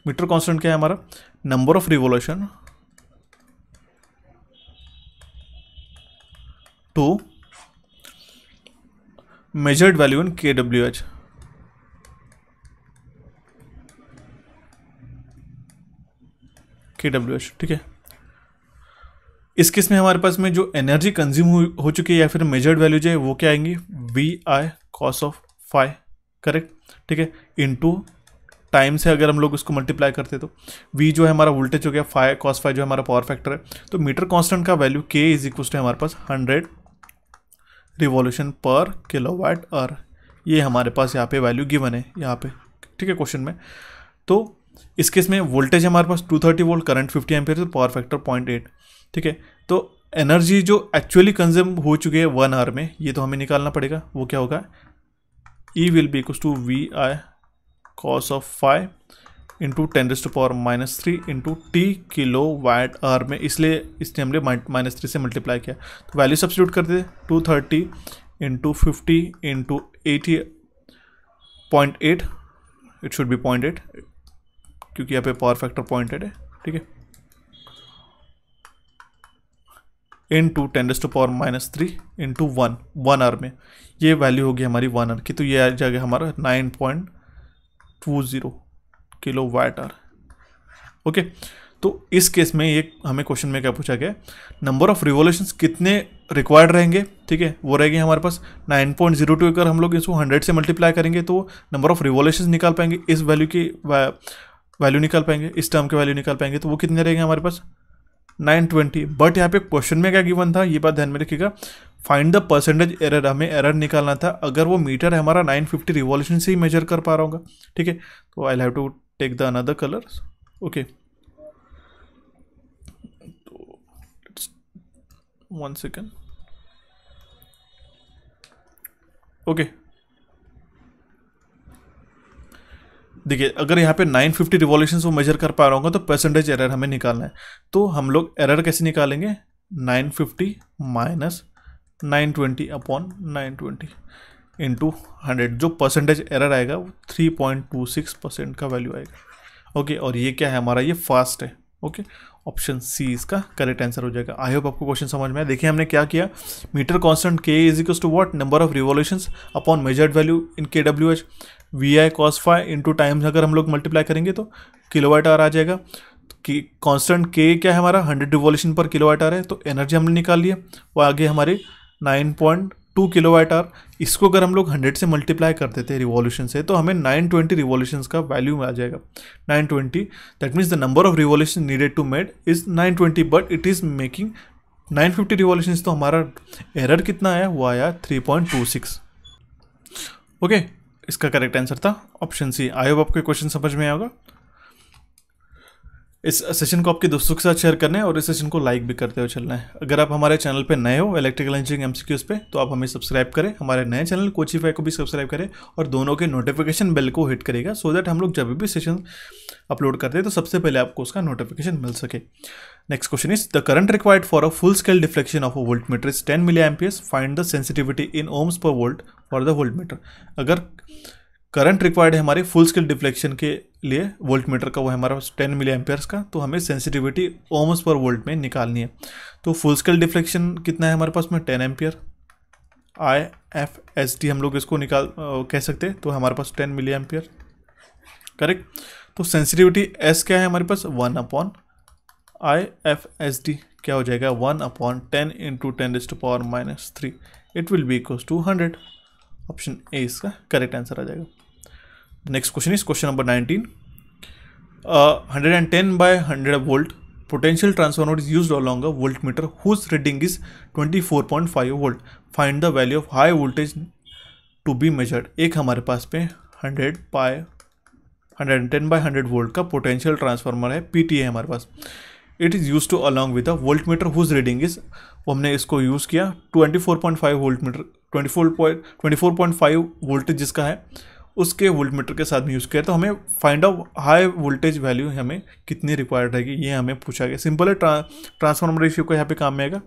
[SPEAKER 1] मीटर कांस्टेंट क्या है हमारा, number of revolution to measured value in kWh। kWh, ठीक है। इस केस में हमारे पास में जो एनर्जी कंज्यूम हो चुकी है या फिर मेजर्ड वैल्यू जो है वो क्या आएंगी, VI cos of phi, correct. ठीक है, इनटू टाइम से अगर हम लोग उसको मल्टीप्लाई करते तो V जो है हमारा वोल्टेज हो गया, फाई cos फाई जो हमारा पावर फैक्टर है। तो मीटर कांस्टेंट का value K is equal to हमारे पास 100 रिवॉल्यूशन पर किलोवाट आवर। ये हमारे पास यहाँ पे वैल्यू गिवन है यहाँ पे। ठीक है, क्वेश्चन में। तो इस केस में वोल्टेज हमारे पास 230 वोल्ट, करंट 50 एम्पियर, तो पावर फैक्टर 0.8। ठीक है, तो एनर्जी जो एक्चुअली कंज्यूम हो चुकी है 1 आवर में, ये तो हमें निकालना पड़ेगा। वो क्या होगा, E will be equal to VI cos of phi into 10⁻³ into T kilowatt hour में, इसलिए इसने हमने -3 से मल्टीप्लाई किया। तो वैल्यू सब्स्टिट्यूट कर दे, 230 into 50 into 80.8, it should B 0.8 क्योंकि यहाँ पे पावर फैक्टर 0.8 है। ठीक है, इंटू 10⁻³ इंटू 1 आवर में, ये वैल्यू होगी हमारी 1 आवर की। तो ये आ जाएगा हमारा 9.20 किलो वाट आवर। ओके, तो इस केस में ये हमें क्वेश्चन में क्या पूछा गया, नंबर ऑफ रिवॉल्यूशंस कितने रिक्वायर्ड रहेंगे। ठीक है, वो रहेंगे हमारे पास 9.02। अगर हम लोग इसको 100 से मल्टीप्लाई करेंगे तो नंबर ऑफ रिवॉल्यूशंस निकाल पाएंगे, इस वैल्यू की वैल्यू निकाल पाएंगे, इस टर्म के वैल्यू निकाल पाएंगे। तो वो कितने रहेंगे हमारे पास, 920। बट यहाँ पे क्वेश्चन में क्या गिवन था, ये बात ध्यान में रखिएगा, फाइंड द परसेंटेज एरर। हमें एरर निकालना था अगर वो मीटर है हमारा 950 रिवॉल्यूशन से ही मेजर कर पा रहा होगा। ठीक है, तो I have to take the another colour. Okay, तो 1 सेकेंड। ओके, देखिए अगर यहाँ पे 950 रिवॉल्यूशंस वो मेजर कर पा रहा होगा तो परसेंटेज एरर हमें निकालना है। तो हम लोग एरर कैसे निकालेंगे, 950 माइनस 920 अपॉन 920 इंटू 100। जो परसेंटेज एरर आएगा वो 3.26% का वैल्यू आएगा। ओके, और ये क्या है हमारा, ये फास्ट है। ओके, ऑप्शन सी इसका करेक्ट आंसर हो जाएगा। आई होप आपको क्वेश्चन समझ में आया। देखिए हमने क्या किया, meter constant K is equal to what, number of revolutions upon measured value in kWh, VI cos phi into times अगर हम लोग मल्टीप्लाई करेंगे तो किलोवाट आवर आ जाएगा। कि कांस्टेंट के क्या है हमारा 100 रिवॉल्यूशन पर किलोवाट आवर है, तो एनर्जी हमने निकाल लिया, वो आगे हमारे 9.2 किलोवाट आवर। इसको अगर हम लोग 100 से मल्टीप्लाई कर देते हैं रिवॉल्यूशन से, तो हमें 920 रिवॉल्यूशंस का वैल्यू आ जाएगा 920। That means the number of revolution needed to made is 920, but it is making 950 revolutions. तो हमारा एरर कितना आया, वो आया 3.26। ओके, इसका करेक्ट आंसर था ऑप्शन सी। आई होप आपको क्वेश्चन समझ में आएगा। इस सेशन को आपके दोस्तों के साथ शेयर करना है और इस सेशन को लाइक भी करते हुए चलना है। अगर आप हमारे चैनल पे नए हो इलेक्ट्रिकल इंजीनियरिंग एमसीक्यूज पे, तो आप हमें सब्सक्राइब करें, हमारे नए चैनल कोचिफाई को भी सब्सक्राइब करें और दोनों के नोटिफिकेशन बेल को हिट करेगा, सो दैट हम लोग जब भी सेशन अपलोड करते हैं तो सबसे पहले आपको उसका नोटिफिकेशन मिल सके। Next question is the current required for a full scale deflection of a voltmeter is 10 milliamperes, find the sensitivity in ohms per volt for the voltmeter. अगर करंट रिक्वायर्ड है हमारे फुल स्केल डिफ्लेक्शन के लिए वोल्ट मीटर का, वो है हमारा 10 मिली एम्पियर्स का, तो हमें सेंसिटिविटी ओम्स पर वोल्ट में निकालनी है। तो फुल स्केल डिफ्लेक्शन कितना है हमारे पास में 10 एम्पियर, IFSD हम लोग इसको कह सकते हैं, तो हमारे पास 10 मिली एम्पियर, करेक्ट। तो सेंसिटिविटी S क्या है हमारे पास 1/IFSD क्या हो जाएगा 1/10 × 10⁻³ it will be equals to 100। Option A इसका करेक्ट आंसर आ जाएगा। Next question is question number 19। 110/100 volt potential transformer is used along a voltmeter whose reading is 24.5 volt, find the value of high voltage to be measured. एक हमारे पास पे 110/100 वोल्ट का पोटेंशियल ट्रांसफार्मर है, PT है हमारे पास। It is use to along with a voltmeter whose reading is, वो हमने इसको यूज़ किया 24.5 वोल्ट मीटर, 24.5 वोल्टेज जिसका है उसके वोल्ट मीटर के साथ में यूज़ किया। तो हमें find out high voltage value हमें कितनी रिक्वायर्ड रहेगी, ये हमें पूछा गया। सिंपल है, ट्रांसफार्मर रेशियो को यहाँ पे काम में आएगा,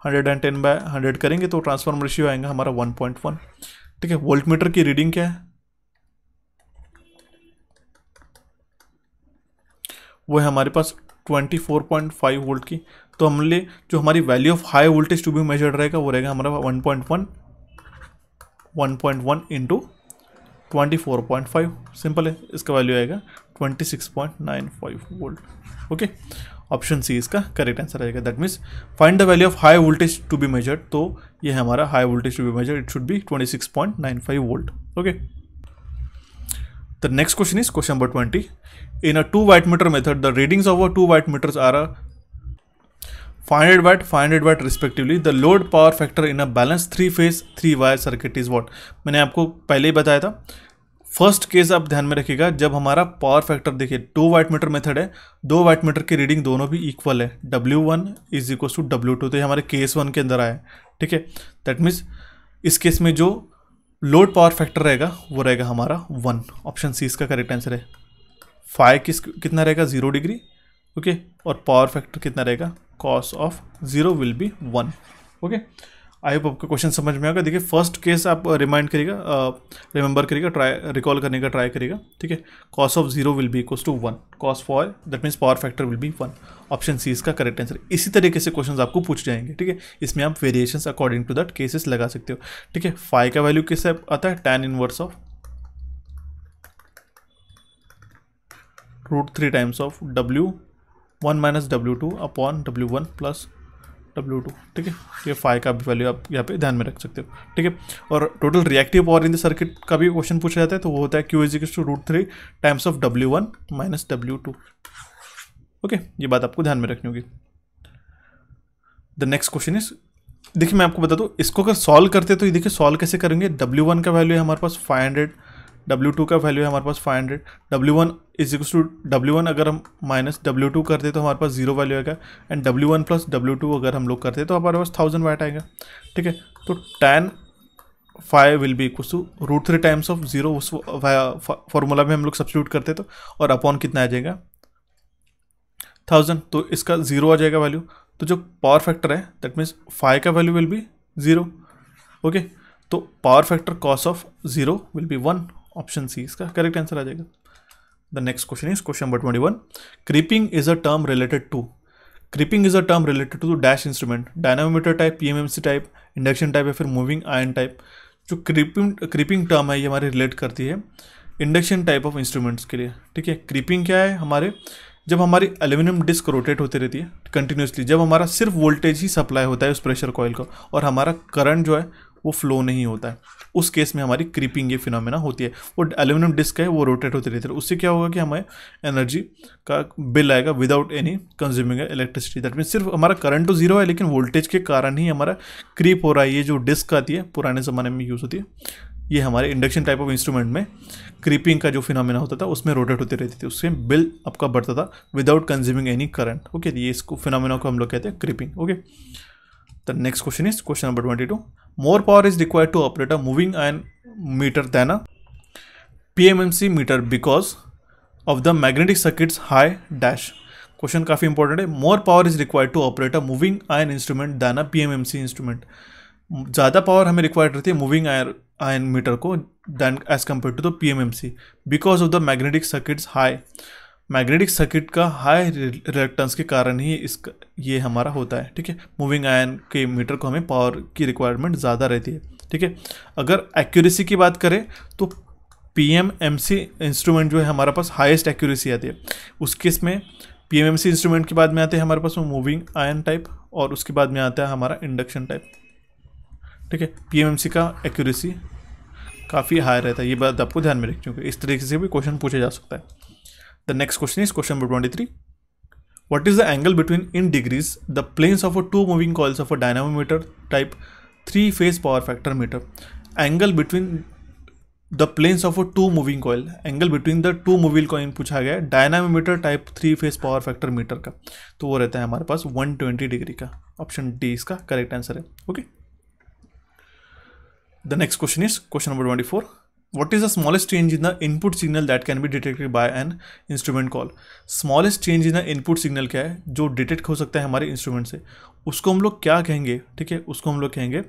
[SPEAKER 1] 110/100 करेंगे तो ट्रांसफार्मर रेशियो आएगा हमारा 1.1। ठीक है, वोल्ट मीटर की रीडिंग क्या है, वो है हमारे पास 24.5 वोल्ट की। तो हमने जो हमारी value of high voltage to be measured रहेगा वो रहेगा हमारा 1.1 × 24.5। सिंपल है, इसका वैल्यू आएगा 26.95 वोल्ट। ओके, ऑप्शन सी इसका करेक्ट आंसर आएगा। That means find the value of high voltage to be measured, तो ये हमारा high voltage to be measured, it should be 26.95 volt. Okay, the next question is question number 20। In a 2 wattmeter method, the readings of our 2 wattmeters are a 500 watt, 500 watt respectively. The load power factor in a balanced 3-phase 3-wire circuit is what? मैंने आपको पहले ही बताया था। फर्स्ट केस आप ध्यान में रखिएगा, जब हमारा पावर फैक्टर देखिए 2 वाटमीटर मेथड है, 2 वाटमीटर की रीडिंग दोनों भी इक्वल है, W1 = W2, तो ये हमारे केस 1 के अंदर आया। ठीक है, दैट मीन्स इस केस में जो लोड पावर फैक्टर रहेगा वो रहेगा हमारा 1। ऑप्शन सी इसका करेक्ट आंसर है। फाई कितना रहेगा 0 डिग्री, ओके, और पावर फैक्टर कितना रहेगा cos of 0 will be 1। Okay, I hope आपको क्वेश्चन समझ में आएगा। देखिए फर्स्ट केस आप रिमाइंड करिएगा, रिमेंबर करिएगा, रिकॉल करने का ट्राई करिएगा। ठीक है, cos of 0 will be equals to 1, cos for that means power factor will be 1। Option C इसका करेक्ट आंसर। इसी तरीके से क्वेश्चन आपको पूछ जाएंगे। ठीक है, इसमें आप variations according to that cases लगा सकते हो। ठीक है, फाई का वैल्यू किससे आता है, tan inverse of √3 times of W1 - W2 upon W1 + W2। ठीक है, ये फाई का भी वैल्यू आप यहाँ पे ध्यान में रख सकते हो। ठीक है, और total reactive power in the circuit का भी क्वेश्चन पूछा जाता है, तो वो होता है Q = √3 times of W1 - W2। Okay, ये बात आपको ध्यान में रखनी होगी। द नेक्स्ट क्वेश्चन इज, देखिए मैं आपको बता दूँ, इसको अगर सॉल्व करते तो ये देखिए सॉल्व कैसे करेंगे। W1 का वैल्यू है हमारे पास 500, W2 का वैल्यू है हमारे पास 500, W1 = W1 अगर हम माइनस W2 करते तो हमारे पास 0 वैल्यू आएगा, एंड W1 + W2 अगर हम लोग करते तो हमारे पास 1000 वाट आएगा। ठीक है, तो tan phi will be equal to √3 times of 0, उस फॉर्मूला में हम लोग सब्स्टिट्यूट करते तो, और अपॉन कितना आ जाएगा 1000, तो इसका 0 आ जाएगा वैल्यू। तो जो पावर फैक्टर है दैट मीन्स फाई का वैल्यू विल बी 0। ओके, तो power factor cos of 0 will be 1। Option C इसका करेक्ट आंसर आ जाएगा। The next question is question number 21। Creeping is a term related to dash instrument, dynamometer type, PMMC type, induction type या फिर मूविंग आयन टाइप। जो क्रीपिंग टर्म है ये हमारे रिलेट करती है इंडक्शन टाइप ऑफ इंस्ट्रूमेंट्स के लिए। ठीक है, क्रीपिंग क्या है हमारे, जब हमारी एल्यूमिनियम डिस्क रोटेट होती रहती है कंटिन्यूसली, जब हमारा सिर्फ वोल्टेज ही सप्लाई होता है उस प्रेशर कॉइल को और हमारा करंट जो है वो फ्लो नहीं होता है, उस केस में हमारी क्रीपिंग ये फिनोमेना होती है। वो एल्यूमिनियम डिस्क है वो रोटेट होती रहती है, उससे क्या होगा कि हमें एनर्जी का बिल आएगा without any consuming electricity. That mean सिर्फ हमारा करंट तो जीरो है लेकिन वोल्टेज के कारण ही हमारा क्रीप हो रहा है। ये जो डिस्क आती है पुराने ज़माने में यूज़ होती है, ये हमारे इंडक्शन टाइप ऑफ इंस्ट्रूमेंट में क्रीपिंग का जो फिनोमेना होता था उसमें रोटेट होती रहती थी, उससे बिल आपका बढ़ता था without consuming any current. Okay, ये इसको फिनोमेना को हम लोग कहते हैं creeping. Okay, the next question is question number 22। More power is required to operate a moving iron meter than a PMMC meter because of the magnetic circuits high dash. Question काफ़ी इंपॉर्टेंट है। More power is required to operate a moving iron instrument than a PMMC instrument. ज़्यादा पावर हमें रिक्वायर्ड रहती है मूविंग आयन मीटर को than as compare to the PMMC because of the magnetic circuits high. Magnetic circuit का हाई रिएक्टेंस के कारण ही इसका ये हमारा होता है। ठीक है, मूविंग आयन के मीटर को हमें पावर की रिक्वायरमेंट ज़्यादा रहती है। ठीक है, अगर एक्यूरेसी की बात करें तो PMMC इंस्ट्रूमेंट जो है हमारे पास हाईएस्ट एक्यूरेसी आती है। उस केस में PMMC इंस्ट्रूमेंट के बाद में आते हैं हमारे पास मूविंग आयन टाइप और उसके बाद में आता है हमारा इंडक्शन टाइप। ठीक है, PMMC का एक्यूरेसी काफ़ी हाई रहता है, ये बात आपको ध्यान में रखनी क्योंकि इस तरीके से भी क्वेश्चन पूछा जा सकता है। The next question is question number 23. What is the angle between in degrees the planes of a two moving coils of a dynamometer type 3-phase power factor meter? Angle between the planes of a two moving coil, angle between the two moving coil पूछा गया है dynamometer type 3-phase power factor metre का, तो वो रहता है हमारे पास 120 डिग्री का। ऑप्शन डी इसका करेक्ट आंसर है। Okay, the next question is question number 24. What is the smallest change in the input signal that can be detected by an instrument call? Smallest change in the input signal क्या है जो डिटेक्ट हो सकता है हमारे इंस्ट्रूमेंट से, उसको हम लोग क्या कहेंगे? ठीक है, उसको हम लोग कहेंगे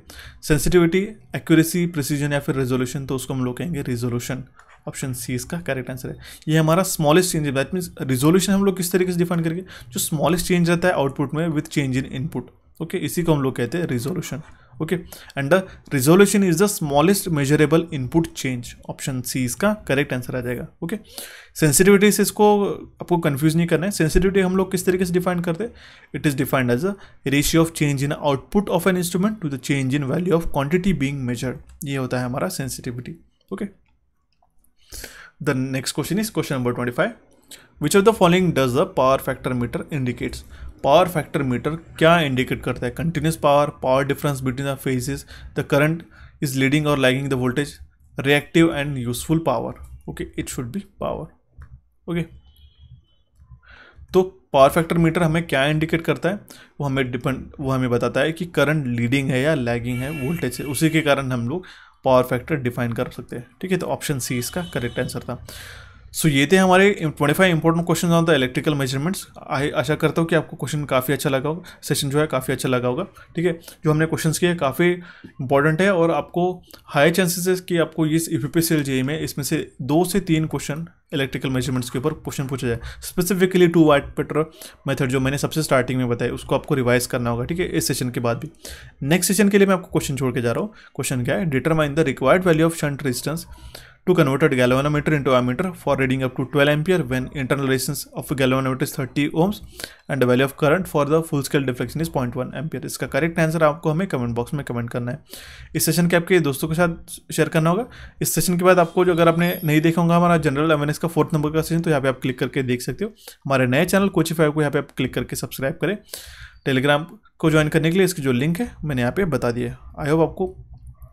[SPEAKER 1] सेंसिटिविटी, एक्यूरेसी, प्रिसीजन या फिर रेजोल्यूशन, तो उसको हम लोग कहेंगे रेजोल्यूशन। ऑप्शन सी इसका करेक्ट आंसर है। ये हमारा स्मॉलेस्ट चेंज है। दैट मीन्स रेजोल्यूशन हम लोग किस तरीके से डिफाइन करेंगे? जो स्मॉलेस्ट चेंज रहता है आउटपुट में with change in input. Okay, इसी को हम लोग कहते हैं resolution. Okay, and the resolution is the smallest measurable input change. Option C इसका करेक्ट आंसर आ जाएगा। ओके, सेंसिटिविटी से इसको आपको कंफ्यूज नहीं करना है। सेंसिटिविटी हम लोग किस तरीके से डिफाइन करते हैं? It is defined as a ratio of change in output of an instrument to the change in value of quantity being measured. ये होता है हमारा sensitivity. Okay, the next question is question number 25. Which of the following does the power factor meter indicates? Power factor meter क्या इंडिकेट करता है? Continuous power, power difference between the phases, the current is leading और lagging the voltage, reactive and useful power. Okay, it should B power. Okay, तो पावर फैक्टर मीटर हमें क्या इंडिकेट करता है? वो हमें बताता है कि करंट लीडिंग है या लैगिंग है वोल्टेज से, उसी के कारण हम लोग पावर फैक्टर डिफाइन कर सकते हैं। ठीक है, तो ऑप्शन सी इसका करेक्ट आंसर था। सो ये थे हमारे 25 important question on the electrical measurements. आशा करता हूँ कि आपको क्वेश्चन काफ़ी अच्छा लगा होगा, सेशन जो है काफ़ी अच्छा लगा होगा। ठीक है, जो हमने क्वेश्चंस किए काफ़ी इंपॉर्टेंट है और आपको हाई चांसेस है कि आपको इस UPPCL JEE में इसमें से 2 से 3 क्वेश्चन इलेक्ट्रिकल मेजरमेंट्स के ऊपर क्वेश्चन पूछा जाए। स्पेसिफिकली 2 वाटमीटर मेथड जो मैंने सबसे स्टार्टिंग में बताया उसको आपको रिवाइज करना होगा। ठीक है, इस सेशन के बाद भी। नेक्स्ट सेशन के लिए मैं आपको क्वेश्चन छोड़ के जा रहा हूँ। क्वेश्चन क्या है? Determine the required value of shunt resistance to converted galvanometer into ammeter for reading up to 12 ampere when internal resistance of a galvanometer is 30 ohms and the value of current for the full scale deflection is 0.1 ampere। इसका करेक्ट आंसर आपको हमें कमेंट बॉक्स में कमेंट करना है। इस सेशन के आपके दोस्तों के साथ शेयर करना होगा। इस सेशन के बाद आपको जो अगर आपने नहीं देखा होगा हमारा जनरल अवेयरनेस का 4th नंबर का सेशन, तो यहाँ पे आप क्लिक करके देख सकते हो। हमारे नए चैनल कोचिफाई को यहाँ पे आप क्लिक करके सब्सक्राइब करें। टेलीग्राम को ज्वाइन करने के लिए इसकी जो लिंक है मैंने यहाँ पे बता दिया है। आई होप आपको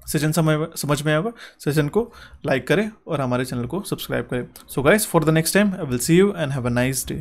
[SPEAKER 1] सेशन समझ में आएगा। सेशन को लाइक करें और हमारे चैनल को सब्सक्राइब करें। So guys, for the next time I will see you and have a nice day.